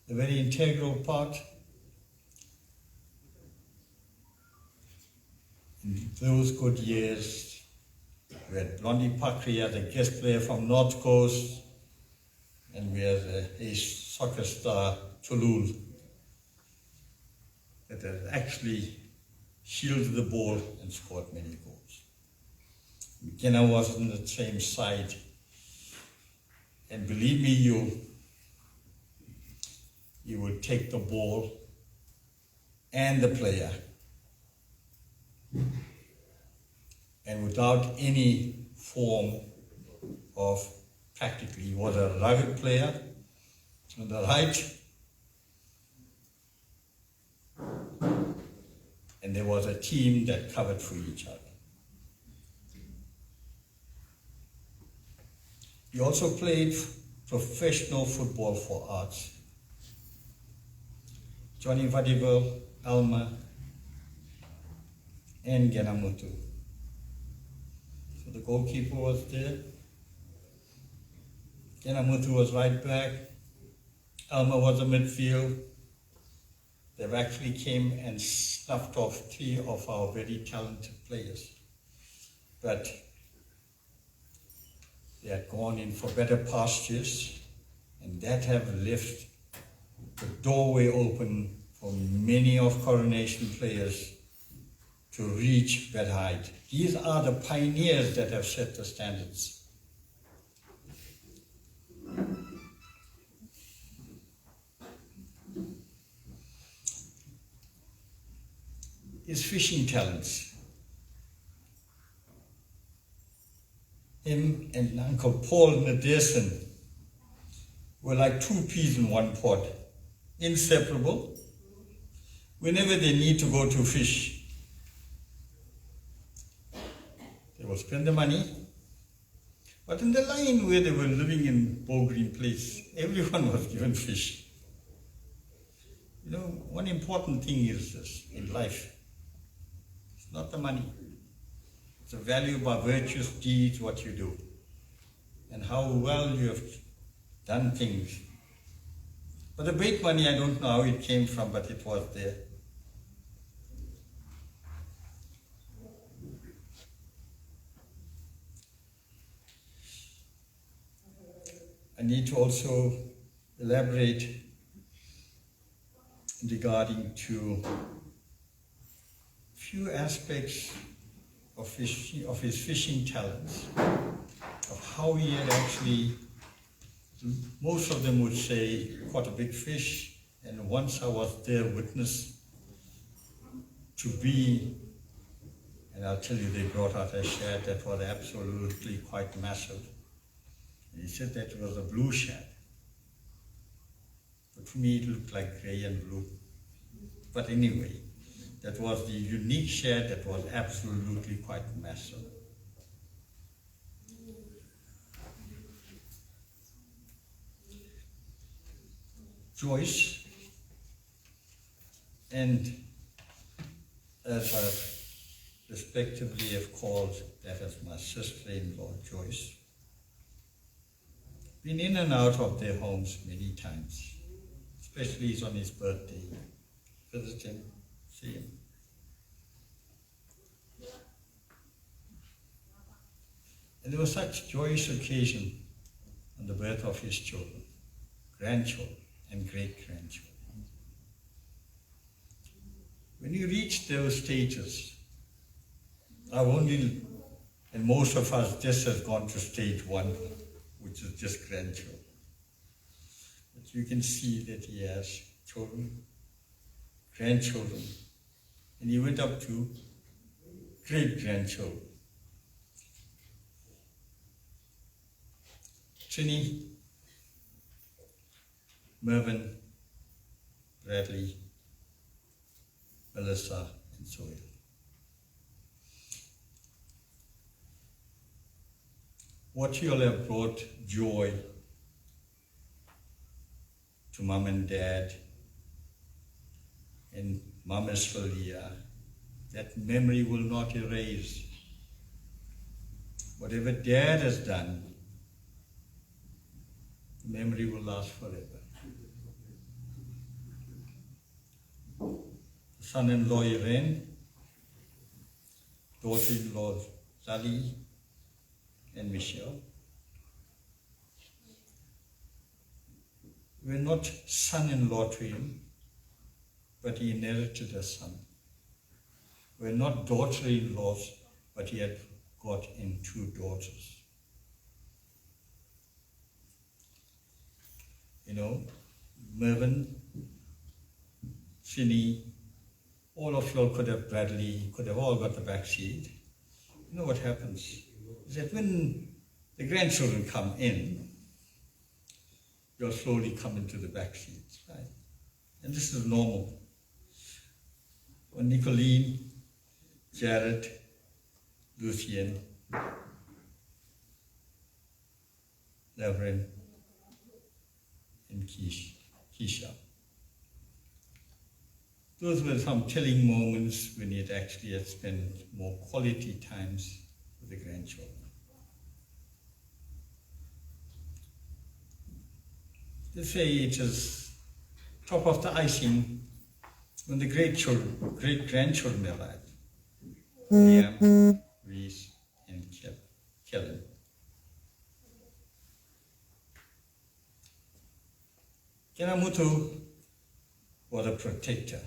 a very integral part. In those good years, we had Blondie Pakri as a guest player from North Coast, and we had a soccer star, Tulul, that had actually shielded the ball and scored many goals. McKenna was on the same side, and believe me, you would take the ball and the player, and without any form of practically, he was a rugged player on the right, and there was a team that covered for each other. He also played professional football for Arts. Johnny Vadivel, Alma, and Muthu. So the goalkeeper was there. Muthu was right back. Alma was a midfield. They actually came and snuffed off 3 of our very talented players. But they had gone in for better pastures, and that have left the doorway open for many of Coronation players to reach that height. These are the pioneers that have set the standards. His fishing talents. Him and Uncle Paul Naderson were like 2 peas in one pot, inseparable. Whenever they need to go to fish, they will spend the money. But in the line where they were living in Bow Green Place, everyone was given fish. You know, one important thing is this in life. It's not the money. It's the value by virtuous deeds, what you do, and how well you have done things. But the bait money, I don't know how it came from, but it was there. I need to also elaborate regarding to few aspects of his fishing talents, of how he had actually, most of them would say, caught a big fish, and once I was there witness to be, and I'll tell you, they brought out a shad that was absolutely quite massive. And he said that it was a blue shad. But for me it looked like grey and blue. But anyway, that was the unique shad that was absolutely quite massive. Joyce, and as I respectively have called that as my sister-in-law, Joyce, been in and out of their homes many times, especially on his birthday. Visit him, see him. And there was such joyous occasion on the birth of his children, grandchildren, and great-grandchildren. When you reach those stages, I've only, and most of us just has gone to stage 1, which is just grandchildren. But you can see that he has children, grandchildren, and he went up to great-grandchildren. Trini, Mervyn, Bradley, Melissa, and Zoe. What you'll have brought joy to Mom and Dad, and Mom is Philia, that memory will not erase. Whatever Dad has done, the memory will last forever. Son-in-law Irene,
daughter-in-law Zali and Michelle. We're not son-in-law to him, but he inherited a son. We're not daughter-in-laws, but he had got in 2 daughters. You know, Mervyn, Sini, all of you all could have Bradley, could have all got the back seat. You know what happens is that when the grandchildren come in, you'll slowly come into the back seats, right? And this is normal. When Nicolene, Jared, Lucien, Reverend, and Keisha. Those were some telling moments when it actually had spent more quality times with the grandchildren. They say it is top of the icing when the great-grandchildren arrived. Liam, Reese, and Kellen. Muthu was a protector.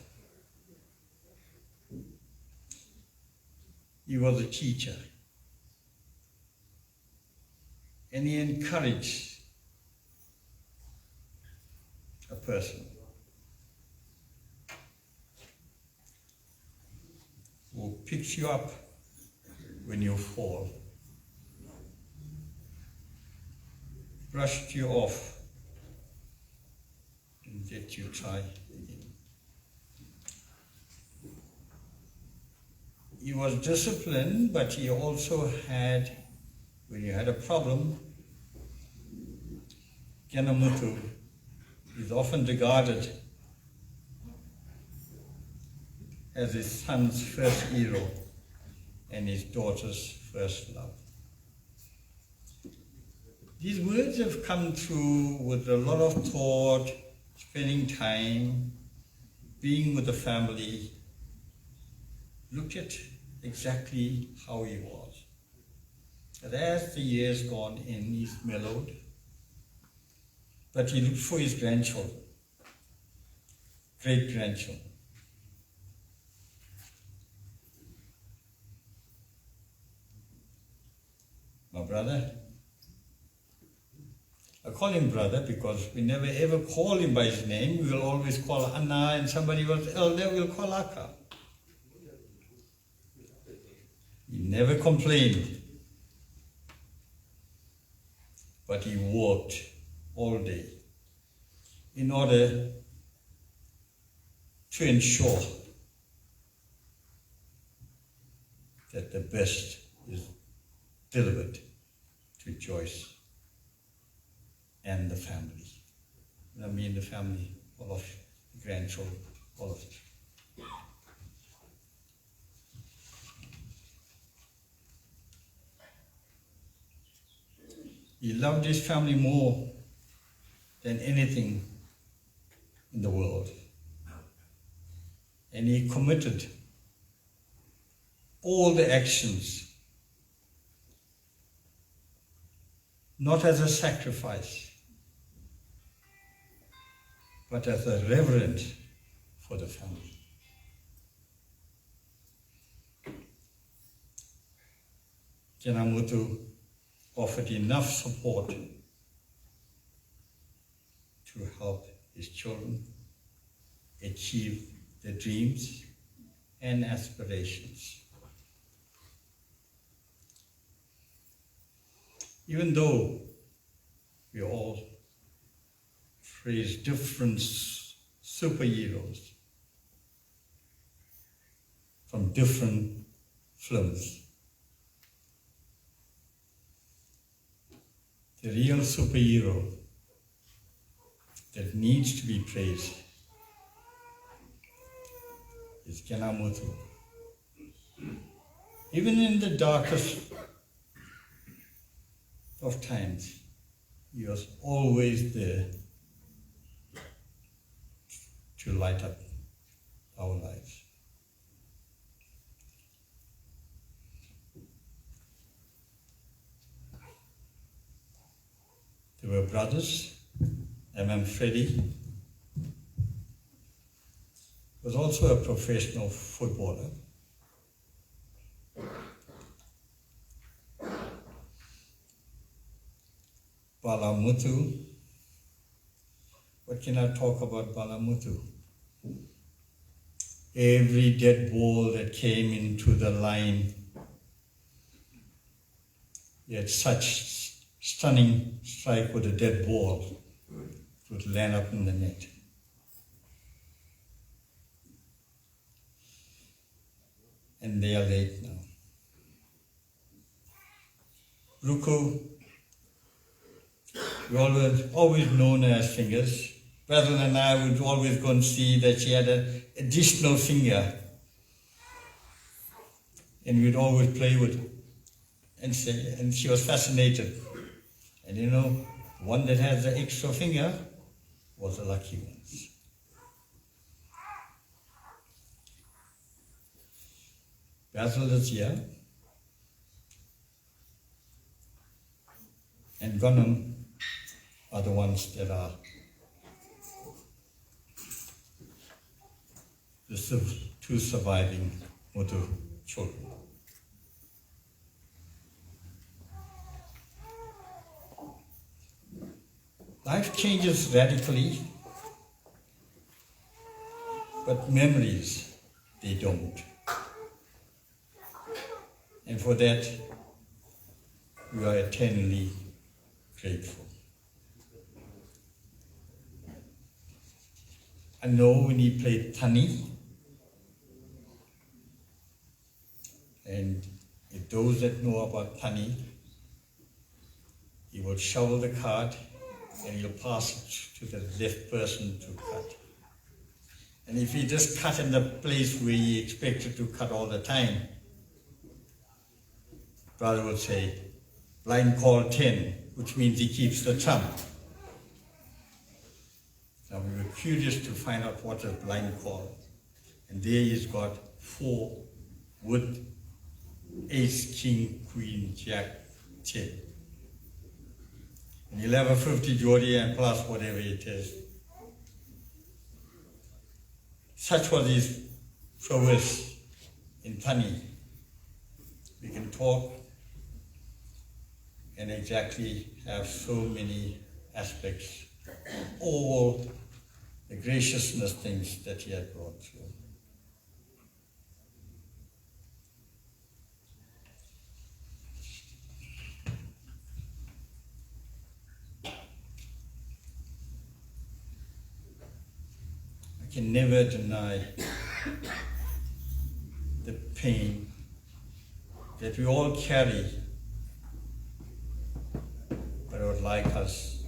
He was a teacher. And he encouraged a person who picks you up when you fall, brushed you off, and let you try again. He was disciplined, but he also had, when you had a problem, Muthu is often regarded as his son's first hero and his daughter's first love. These words have come through with a lot of thought, spending time, being with the family. Look at exactly how he was. But as the years gone in, he's mellowed, but he looked for his grandchildren, great-grandchildren. My brother, I call him brother because we never ever call him by his name. We will always call Anna, and somebody was elder, we'll call Akka. He never complained, but he worked all day in order to ensure that the best is delivered to Joyce and the family. And I mean the family, all of the grandchildren, all of it. He loved his family more than anything in the world. And he committed all the actions, not as a sacrifice, but as a reverence for the family. Muthu offered enough support to help his children achieve their dreams and aspirations. Even though we all praise different superheroes from different films, the real superhero that needs to be praised is Muthu. Even in the darkest of times, he was always there to light up our lives. They were brothers. Freddie was also a professional footballer. Muthu. What can I talk about Muthu? Every dead ball that came into the line, he had such stunning strike with a dead ball. It would land up in the net. And they are late now. Ruku, we always known her as fingers. Basil and I would always go and see that she had an additional finger. And we'd always play with her and say, and she was fascinated. And you know, one that has the extra finger was the lucky ones. Basil is here. And Gunham are the ones that are the two surviving Muthu children. Life changes radically, but memories, they don't. And for that, we are eternally grateful. I know when he played Tani, and if those that know about Tani, he will shovel the card and he'll pass it to the left person to cut. And if he just cut in the place where he expected to cut all the time, brother would say, blind call 10, which means he keeps the trump. Now we were curious to find out what is blind call. And there he's got 4 with ace, king, queen, jack, 10. And he'll have a 50 Geordie and plus whatever it is. Such was his prowess in Tani. We can talk and exactly have so many aspects, all the graciousness things that he had brought through. I can never deny the pain that we all carry, but I would like us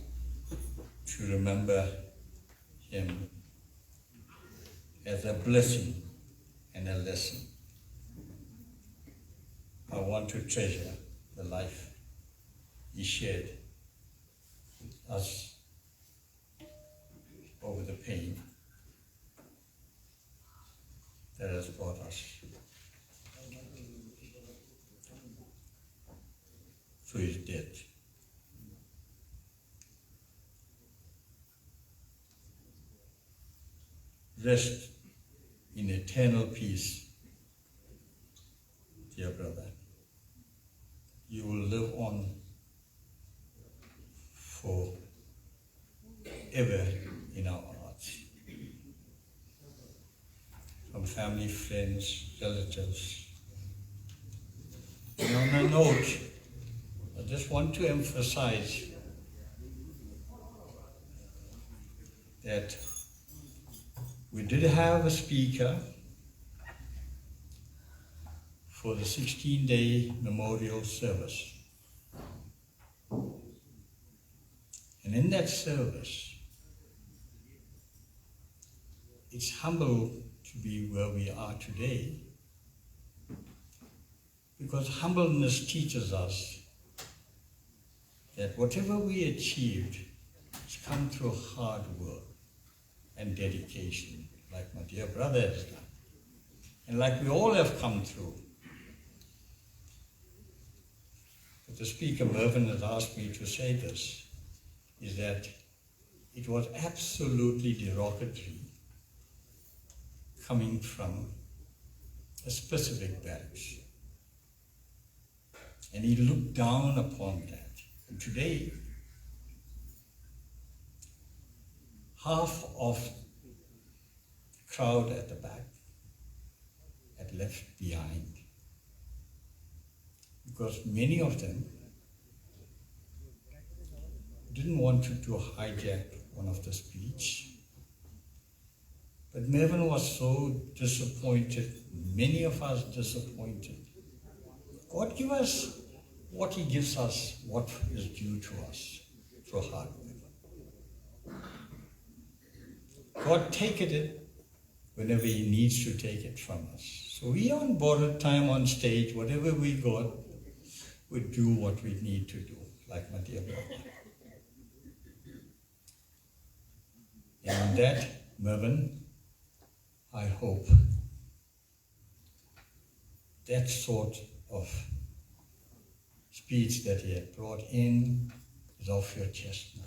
to remember him as a blessing and a lesson. I want to treasure the life he shared with us over the pain that has brought us through his death. Rest in eternal peace, dear brother. You will live on forever in our hearts. From family, friends, relatives. And on a note, I just want to emphasize that we did have a speaker for the 16-day memorial service. And in that service, it's humble to be where we are today, because humbleness teaches us that whatever we achieved has come through hard work and dedication, like my dear brother has done, and like we all have come through. But the speaker, Mervyn, has asked me to say this. is that it was absolutely derogatory coming from a specific barracks. And he looked down upon that. And today, half of the crowd at the back had left behind, because many of them didn't want to hijack one of the speech. But Mervyn was so disappointed, many of us disappointed. God give us what He gives us, what is due to us through hard work. God taketh it whenever He needs to take it from us. So we on borrowed time on stage, whatever we got, we do what we need to do, like my dear brother. And on that, Mervyn, I hope that sort of speech that he had brought in is off your chest now.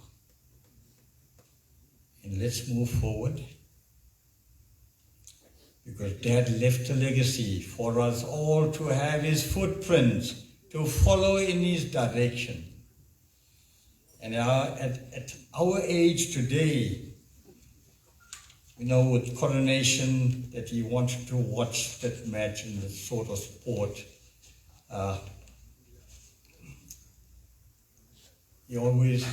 And let's move forward, because Dad left a legacy for us all to have his footprints, to follow in his direction. And at our age today, you know, with coronation, that he wanted to watch that match in the sort of sport. He always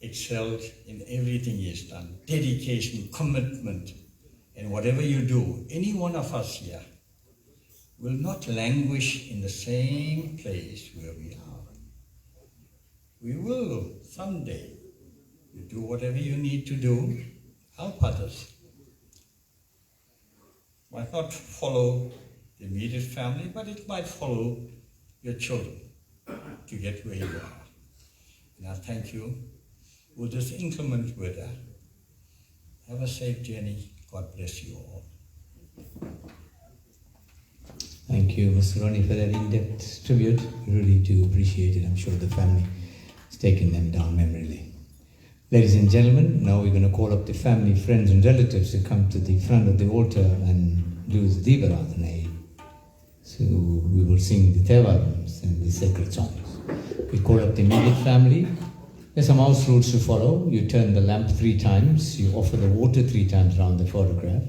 excelled in everything he has done. Dedication, commitment, and whatever you do, any one of us here will not languish in the same place where we are. We will someday. You do whatever you need to do. Help others. Might not follow the immediate family, but it might follow your children to get where you are. And I thank you with this inclement weather. Have a safe journey. God bless you all.
Thank you, Mr. Ronnie, for that in-depth tribute. We really do appreciate it. I'm sure the family has taken them down memory lane. Ladies and gentlemen, now we're going to call up the family, friends and relatives to come to the front of the altar and do the Deeparadhana. So we will sing the Thevarams and the sacred songs. We call up the immediate family. There's some house rules to follow. You turn the lamp 3 times. You offer the water 3 times around the photograph.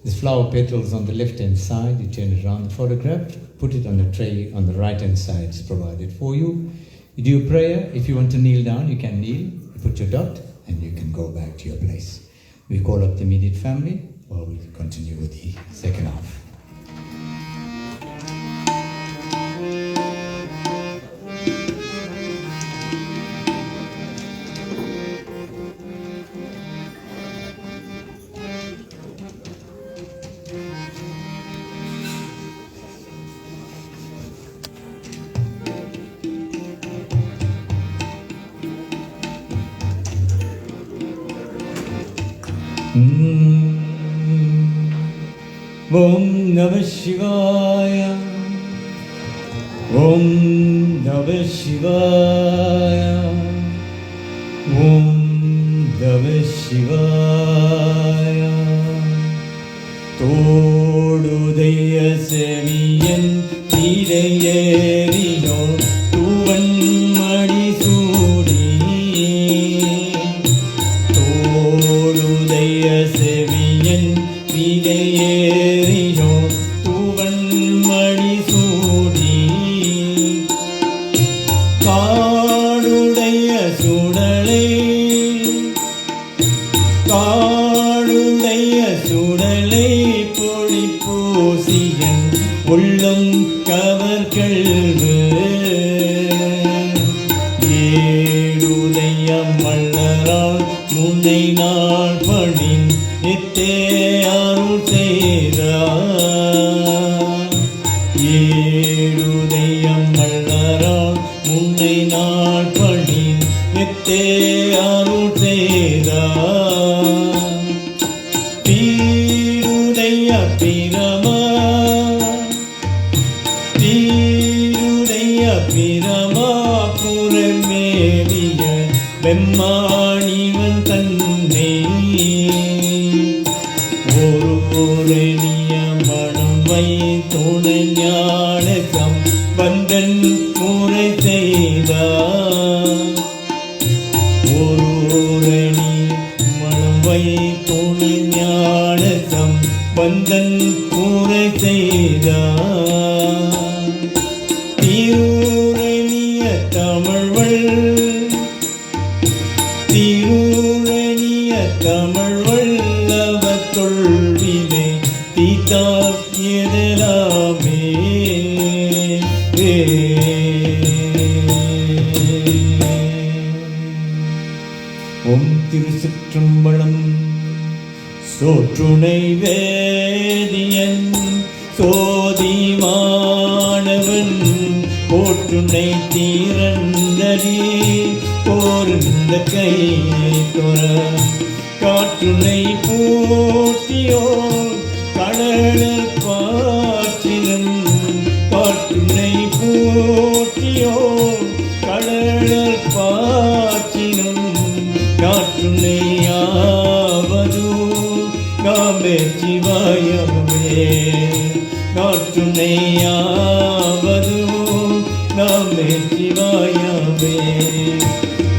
There's flower petals on the left-hand side. You turn it around the photograph. Put it on a tray on the right-hand side. It's provided for you. You do a prayer. If you want to kneel down, you can kneel. Put your dot and you can go back to your place. We call up the immediate family while we continue with the second half. Om Namah Shivaya. Om Namah Shivaya. Om Namah Shivaya. Todudaya Semiyan Tirayeriyo Tuvan Madi Sudi. Todudaya Semiyan Tirayeriyo Tuvan Madi Sudi. Kadudaya Sudale. காடுடைய சுடலை பொழி பூசியன் உள்ளம் கவர்கள்வு ஏடுடைய மல்லரால் முன்னை நாள் பணின் எத்தே அருள் செய்தார் ஏடுடைய மல்லரால் முன்னை நாள் பணின் எத்தே அருள் செய்தார்
வெம்மாணிவன் தன்னை ஒரு பூரணிய மனம் வைத்துணை ஞானகம் வந்தன் முறை செய்தார் ஒரு ஊரணி மனம் வைத்துணை ஞானகம் வந்தன் முறை செய்தார் திருரணிய தமிழ்வள் திருரணிய தமிழ்வள் அவத்தொள்வினை தீத்தாக்கியதலாமே ஓம் திருச்சிற்றம்பலம். சோற்றுணை வேதியன் சோதிமானவன் போற்றுணை தீரந்தடி போர்ந்த கை தொர காற்றுணை போட்டியோ கடல் பாற்றினன் காற்றுணை போட்டியோ கடல் பாற்றினம் காற்றுணையாவது காமே சிவாயமே காற்றுணையாவது காமே சிவாயமே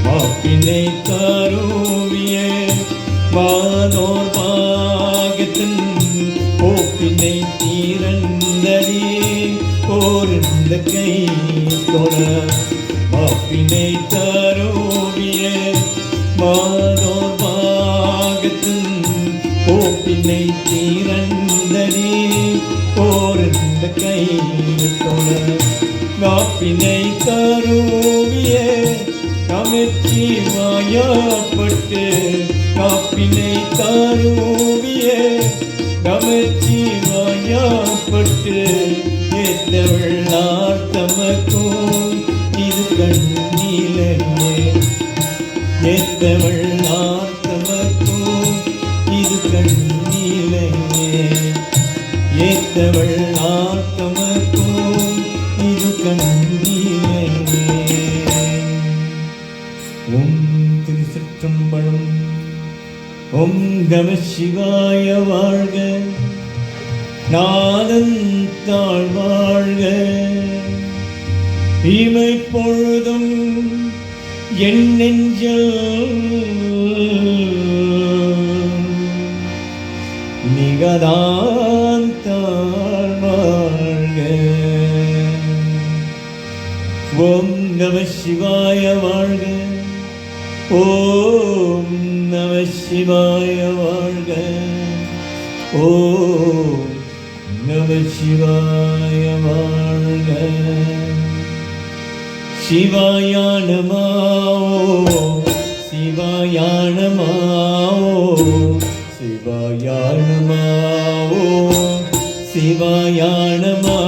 மாப்பினை தருவிய மானோர் பாகத்தின் போப்பினை தீரந்தடி போர்ந்த கை தொட மாப்பினை தருவிய மானோர் பாகத்தின் போப்பினை தீரந்தடி போர்ந்த கை தொட காப்பினை தருவிய நமச்சிவாயப்பட்டு காப்பினை தருவிய நமச்சிவாயப்பட்டு ஏத்தவள்ளார் தமக்கும் இது கண்ணிலே ஏத்தவள்ளார் தமக்கும் இது கண்ணிலே ஏத்தவள்ளார் தமக்கும் இது கண்ணிலே. ஓம் திருச்சிற்றம்பலம். ஓம் நம சிவாய வாழ்க நாதன் தாழ் வாழ்க இமை பொழுதும் என் நெஞ்சில் நிகதான் தாழ் வாழ்க. ஓம் நம சிவாய வாழ்க. ஓம் நம சிவாய வாழ்க. ஓம் நம சிவாய வாழ்க. சிவாய நமோ சிவாய நமோ சிவாய நமோ சிவாய நமோ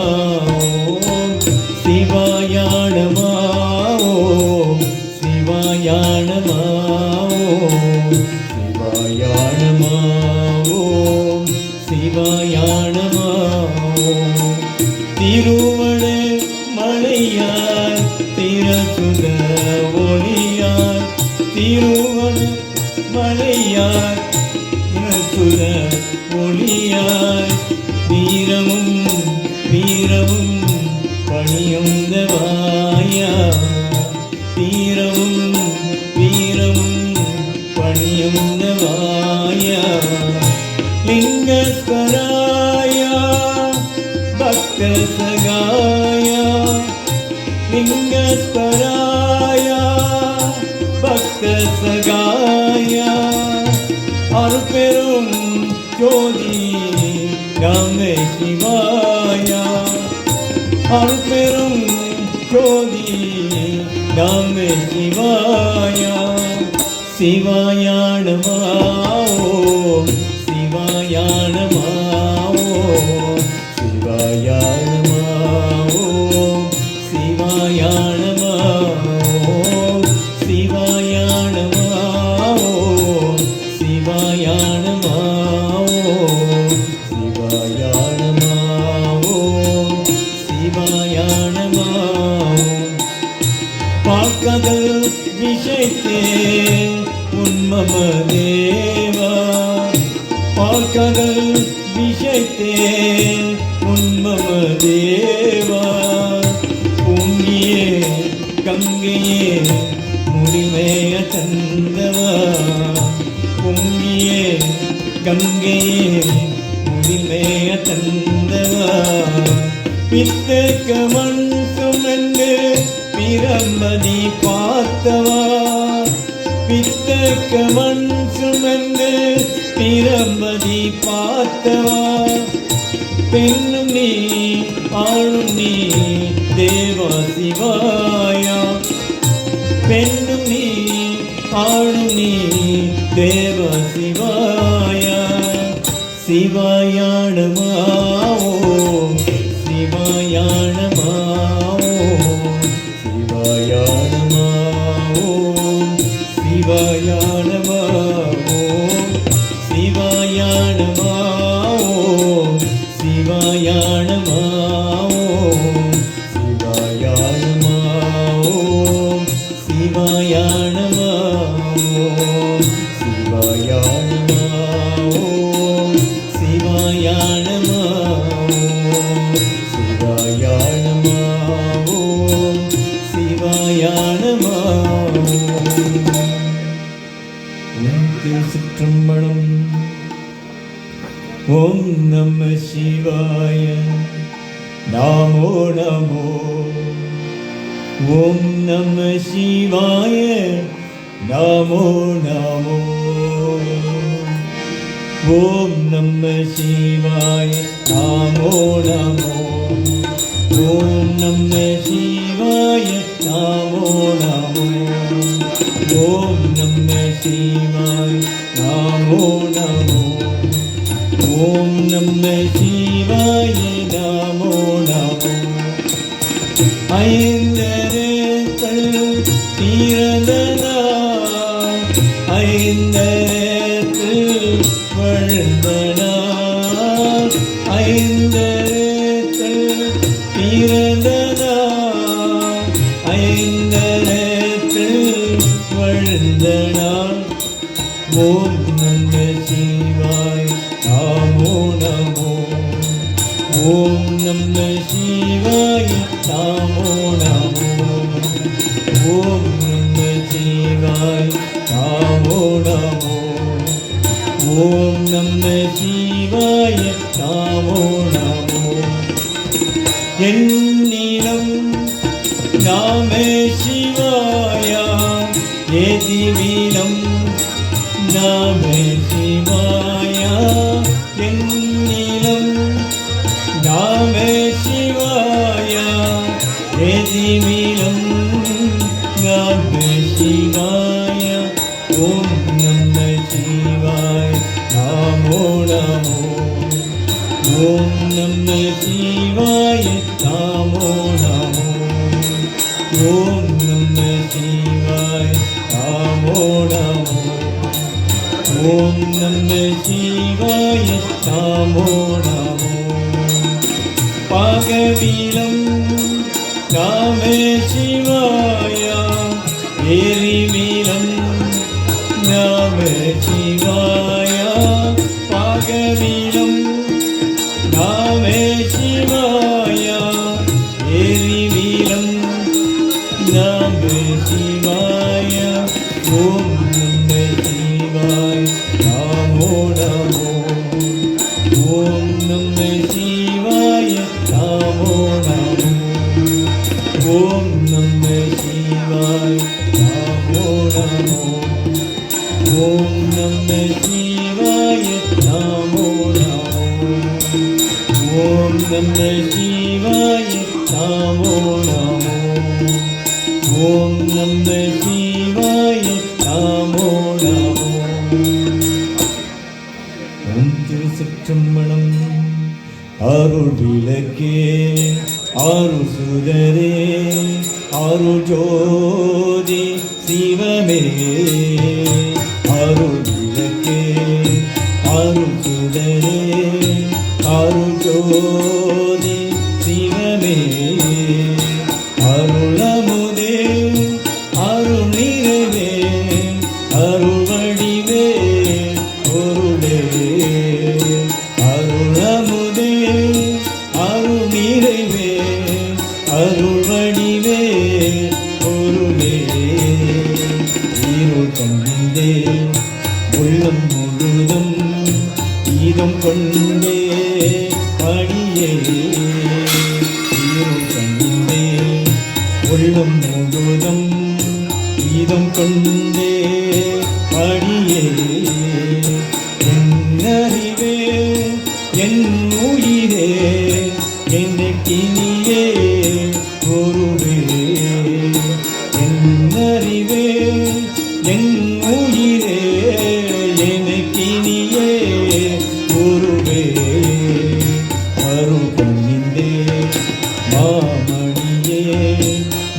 சிவாய நமோ சிவாய நமோ சிவாய நமோ சிவாய நமோ. திருவள மலையாய் திரசுத ஒளியாய் திருவள மலையாய் திரசுத ஒளியாய் வீரமும் வீரமும் பணியுந்தவாயா வீரமும் வீரமும் பணியுந்தவாயா லிங்கஸ்வராயா பக்த சகாயா லிங்கஸ்வராயா பக்த சகாயா அருட்பெரும் ஜோதி நம சிவாயா அருட்பெரும் ஜோதி நம சிவாயா. சிவாய நமோ சிவாய நமோ சிவாய நமோ சிவாய நமோ சிவாய நமோ சிவாய நமோ சிவாய நமோ சிவாய நமோ. பார்க்கதல் விஷய விஷயத்தே உன்மம தேவா பார்க்கடல் விஷயத்தே உன்மம தேவா பொங்கியே கங்கையே முடிமைய தந்தவா பொங்கியே கங்கையே முடிமைய தந்தவா பித்தக்க மண் சுமந்து பிரம்மதி பார்த்தவா பித்தக்க மண் சுமந்து பிரம்மதி பார்த்தவா பெண்ணும் நீ ஆளும் நீ தேவா சிவாயா பெண்ணும் நீ ஆளும் நீ தேவா சிவாயா சிவாயானமாவோ சிவாயானமாவோ சிவாயானமாவோ சிவாயானமாவோ சிவாயானமாவோ சிவாயானமாவோ சிவாயானமாவோ சிவாயானமாவோ சிவாயானமாவோ சிவாயானமாவோ சிவாயானமாவோ சிற்றம்பலம். ஓம் நம சிவாய நமோ நமோ. ஓம் நம சிவாய நமோ நமோ. ஓம் நம சிவாய நமோ நமோ. ஓம் நம சிவாய நமோ நமோ. ஓம் நம சிவாய நமோ நமோ. ஓம் நம சிவாய நமோ நமோ. ஐந்தரேத்தல் தீரந்தனார் ஐந்தரேத்தல் வழுந்தனார் ஐந்தரேத்தல் தீரந்தனார் ஐந்தரேத்தல் வழுந்தனார். ஓம் நம சிவாய நமோ நமோ. ஓம் நம சிவாய நமோ நமோ. ஓம் நம சிவாய நமோ நமோ. ஓம் நம சிவாய நமோ நமோ. எண்ணிலம் நாமே சிவாயா எதிவிலம் நாமே சிவாயா எண்ணிலம் நாமே சிவாயா எதிவிலம் நாமே சிவாயா. ஓம் நம சிவாய நமோ நமோ. ஓம் நம சிவாய நமோ நமோ. ஓம் நம சிவாய நமோ நமோ. ஓம் நம சிவாய நமோ நமோ. பாகவீலம் நாமே சிவாயா எரிவீலம் நாமே சிவாயா. பாகவீலம் நாமே சிவாயா எரிவீலம் நாமே சிவாயா. ஓம் நம சிவாய நமோ நமோ. ஓம் நம சிவாய நமோ நமோ. ஓம் நம சிவாய நமோ நமோ. ஓம் நம சிவாய நமோ நமோ. ஓம் நம சிவாய நமோ நமோ. ஓம் நம சிவாய நமோ நமோ. ஓம் திருச்சிற்றம்பலம். அருள் விளக்கே அருள் சுடரே அருள் ஜோதி சிவமே. அருள் விளக்கே அருள் சுடரே அருள் ஜோதி சிவமே. அருளமுதே அருள் நிறைவே அருள்வடிவே பொருளே இருள் கண்ணிந்தே உள்ளம் முழுதும் இதம் கொண்டே படியே இருள் கண்ணிந்தே உள்ளம் முழுதும் இதம் கொண்டே படியே என்னறிவே என் உயிரே என்னைக்கினியே குருவே என்னறிவே என் உயிரே எனக்கினியே குருவே அருள் கண்ணிந்தே மாமணியே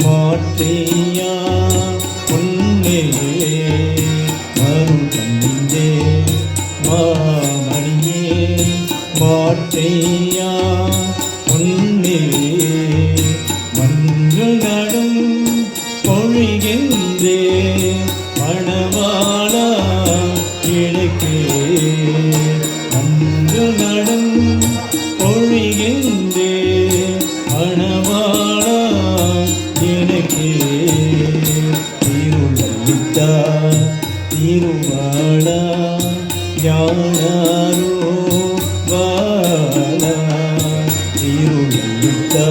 மாற்றியா பொன்னே அருள் கண்ணிந்தே மாமணியே மாற்றியா பொன்னே மஞ்சள் நடும் பொழிகின்றே மணவாளா இழைக்கே மஞ்சள் நடும் பொழிகின்றே மணவாளா இழைக்கே திருளலித்தா திருவாளா ஞானாரோ வாழா திருளலித்தா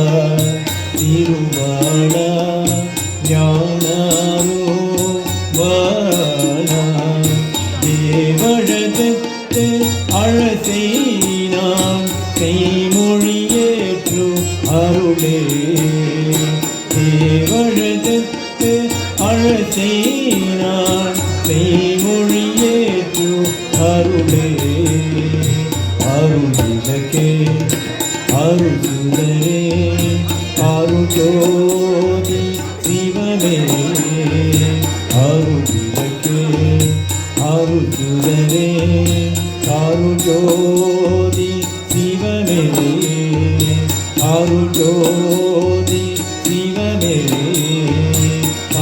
திருவாளா ஞானாரோ வாழா தேவழகத்து அழசெய்னாம் செய்மொழியேற்று அருளே தேவழகத்து அழசெய்னான் செய்மொழியேற்று அருளே அருளிலக்கே அருள் சுடரே அருள் ஜோதி சிவனே அருளிலக்கே அருள் சுடரே அருள் ஜோதி சிவனே அருள் ஜோதி சிவனே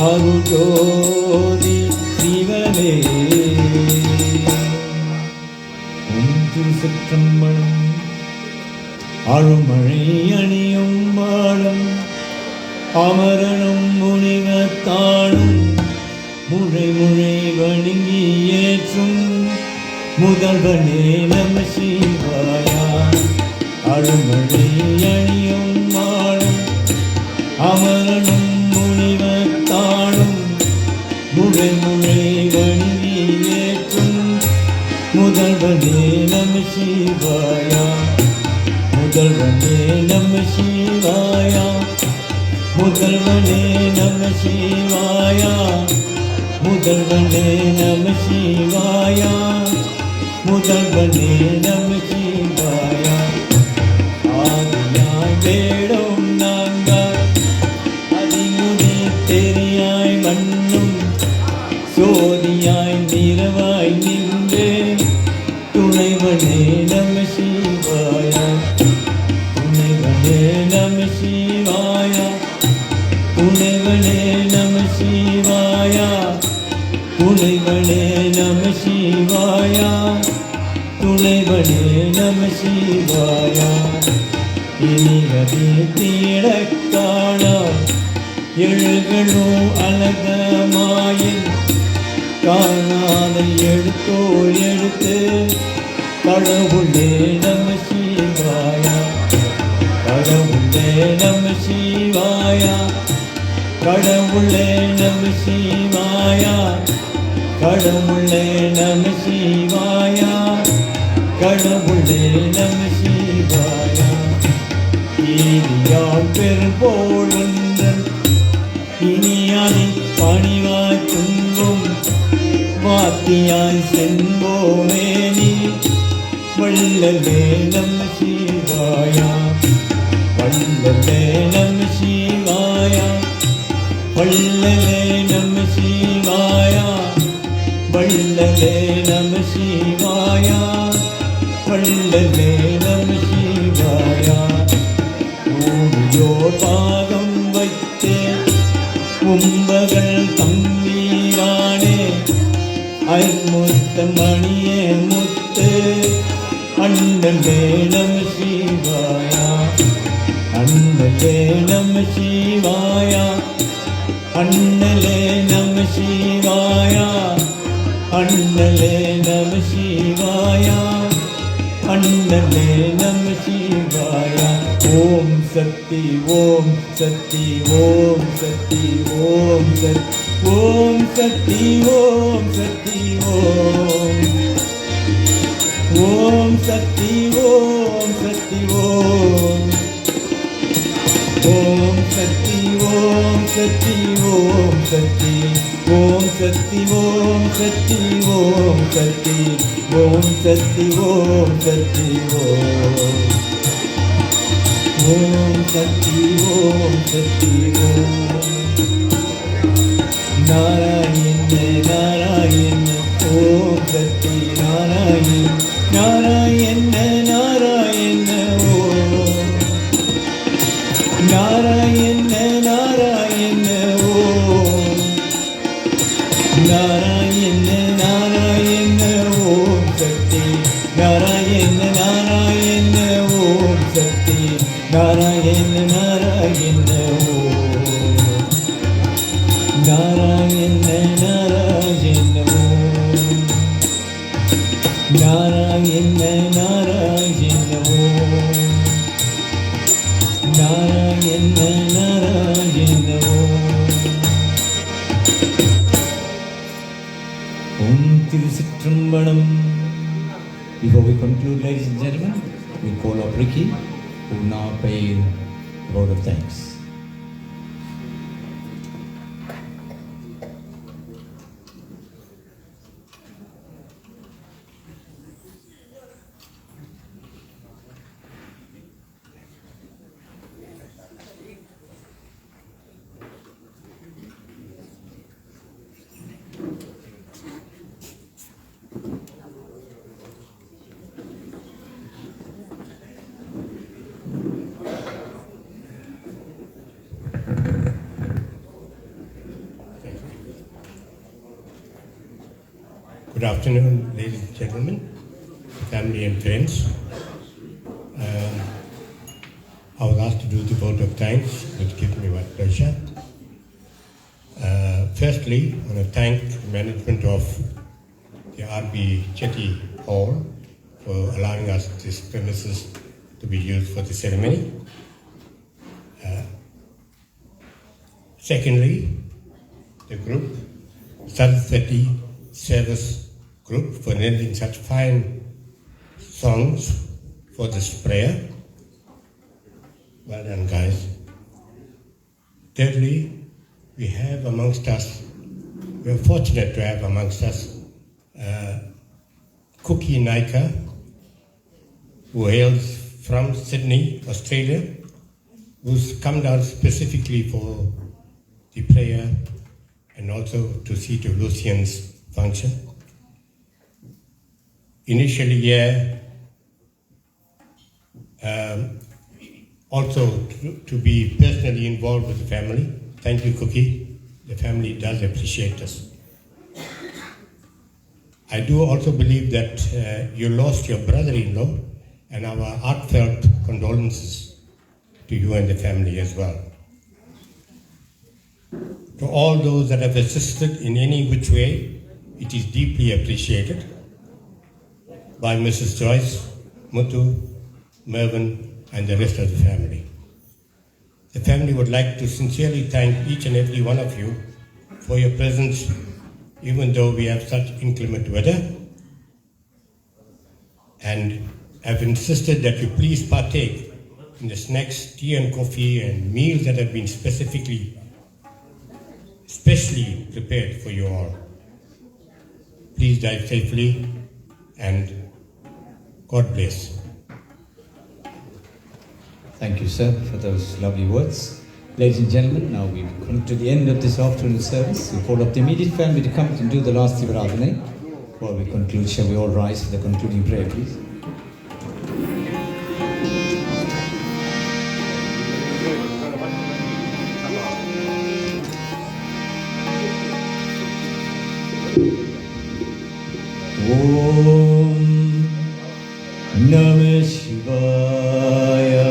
அருள் ஜோதி சிவனே திருச்சிற்றம்பலம் அழுமழை அணியும் வாழும் அமரனும் முனிவத்தாளும் முழை முழை வணங்கி ஏற்றும் முதல்வனே நம சிவாயா அழுமழை அணியும் வாழும் அமரனும் முனிவத்தாளும் முழை முழை வணங்கி ஏற்றும் முதல்வனே நம சிவாயா முதல்வனே நம சிவாயா முதல்வனே நம சிவாயா முதல்வனே நம சிவாயா முதல்வனே நம சிவாயா ஆதியாய் வேடும் நாங்கள் அதிமுடி தெரியாய் மண்ணும் சோதியாய் நிறவாய் நின்றே துணைவனே நம சிவாயா துணைவனே நம சிவாயா துணைவனே நம சிவாயா துணைவனே நம சிவாயா துணைவனே நம சிவாயா இனியதே தீடக்கான எழுகளோ அழகமாயின் காணாத எழுத்தோ எழுத்து கடவுளே நம சிவாயா கடவுளே நம சிவாயா கடவுளே நம சிவாயா கடவுளே நம சிவாயா கடவுளே நம சிவாயா ஈதியால் பெரும்போழுந்தன் இனியானி பணிவாய் துன்பும் வாத்தியாய் செம்போவேனி வள்ளலே நம சிவாயா வள்ளலே நம சிவாயா வள்ளலே நம சிவாயா வள்ளலே நம சிவாயா வள்ளலே நம சிவாயா ஊழியோர் பாகம் வைத்தே கும்பகள் தம்பீரானே அயல்முத்த மணியே முத்து அண்ணலே நம சிவாயா அண்ணலே நம சிவாயா, அண்ணலே நம சிவாயா, அண்ணலே நம சிவாயா, அண்ணலே நம சிவாயா. ஓம் சக்தி ஓம் சக்தி ஓம் சக்தி ஓம் சக்தி ஓம் சக்தி ஓம் சக்தி ஓம் ஓம் சக்தி ஓம் சக்தி ஓம் ஓம் சக்தி ஓம் சக்தி ஓம் சக்தி ஓம் சக்தி ஓம் சக்தி ஓம் சக்தி ஓம் சக்தி ஓம் சக்தி ஓம் ஓம் சக்தி ஓம் சக்தி ஓம். நாராயண நாராயண ஓம் சக்தி நாராயண நாராயண நாராயண ஓம் நாராயண நாராயண ஓம் நாராயண நாராயண ஓம் சக்தி நாராயண நாராயண ஓம் சக்தி நாராயண நாராயண ஓம் நாராயண நாராயண ஓம் நாராயண நாராயண ஓம் நாராயண நாராயண ஓம் திருச்சிற்றம்பலம். Before we conclude, ladies and gentlemen, we call up Ricky, who will now pay a vote of thanks.
Good afternoon, ladies and gentlemen, family and friends. I was asked to do the vote of thanks, which gives me my pleasure. Firstly, I want to thank the management of the RB Chetty Hall for allowing us this premises to be used for the ceremony. Secondly, the group, Saraswati Service Group, for lending such fine songs for this prayer. Well done, guys. Thirdly, we have amongst us, we are fortunate to have amongst us Cookie Naika, who hails from Sydney, Australia, who's come down specifically for the prayer and also to see to Lucian's function. Initially, also to be personally involved with the family. Thank you, Cookie. The family does appreciate us. I do also believe that you lost your brother-in-law, and our heartfelt condolences to you and the family as well. To all those that have assisted in any which way, it is deeply appreciated by Mrs. Joyce, Muthu, Mervyn, and the rest of the family. The family would like to sincerely thank each and every one of you for your presence, even though we have such inclement weather, and have insisted that you please partake in the snacks, tea and coffee, and meals that have been specially prepared for you all. Please drive safely, and God bless.
Thank you, sir, for those lovely words. Ladies and gentlemen, now we've come to the end of this afternoon service. We call up the immediate family to come and do the last Sivaradhana. Before we conclude, shall we all rise for the concluding prayer, please? Namah Shivaya.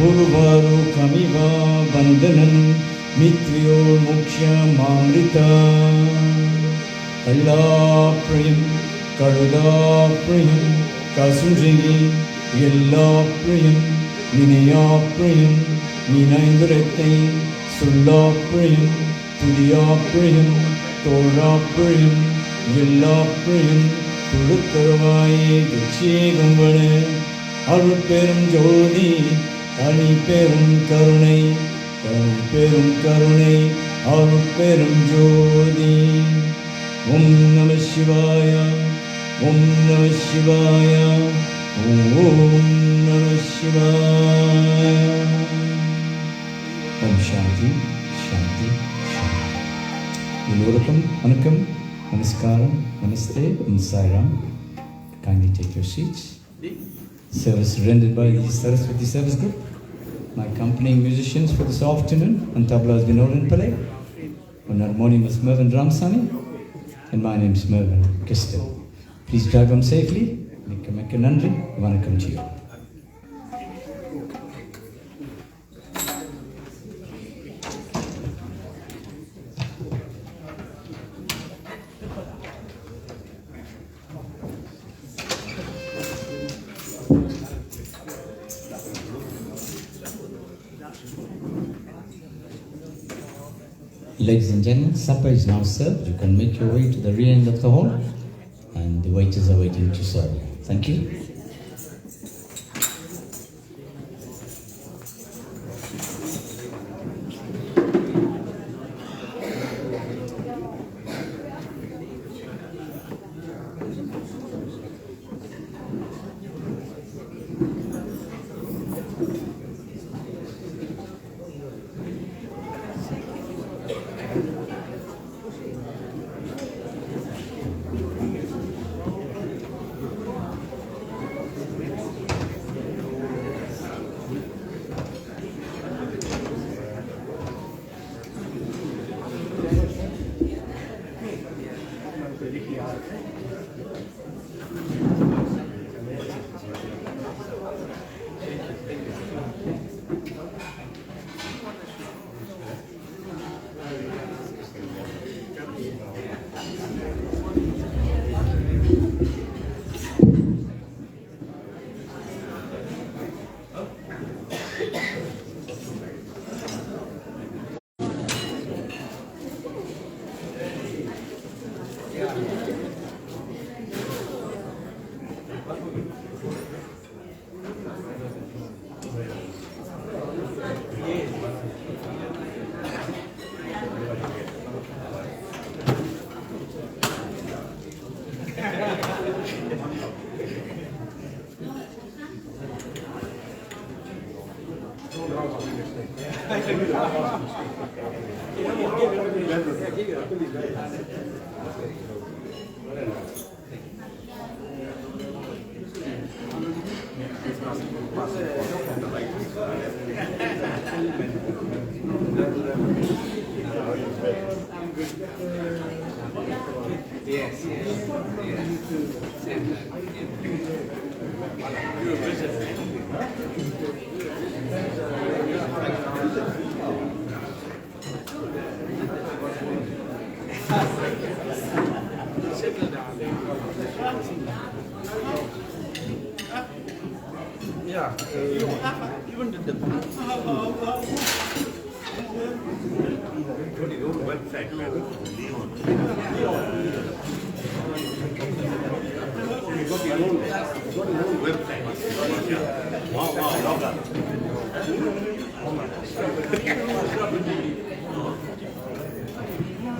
Urvarukamiva Bandhanan Mitryo Mukhyamamrita Kallaprayam Karudaprayam Kasundrigi Yellaprayam Ninayaprayam Ninaindratai Sullaprayam Tudiyaprayam Toraprayam Yellaprayam Tudukarvaye Gachegambana அருட்பெரும் ஜோதி தனிப்பெரும் கருணை தனிப்பெரும் கருணை அருட்பெரும் ஜோதி ஓம் நம சிவாய ஓம் நம சிவாய ஓம் நம சிவாய ஓம் சாந்தி சாந்தி சாந்தி எல்லோருக்கும் வணக்கம் நமஸ்காரம் நமஸ்தே ஓம் Sairam. Kindly take your seats. Service rendered by the Saraswati Service Group. My accompanying musicians for this afternoon on tablas Vinod and Pillai, on harmonium is Mervyn Ramsamy, and my name is Mervyn Kistel. Please drive home safely. Mikka Nandri, Vanakkam to you. Ladies and gentlemen, supper is now served. You can make your way to the rear end of the hall, and the waiters are waiting to serve you. Thank you.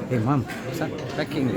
Hey mom, packing.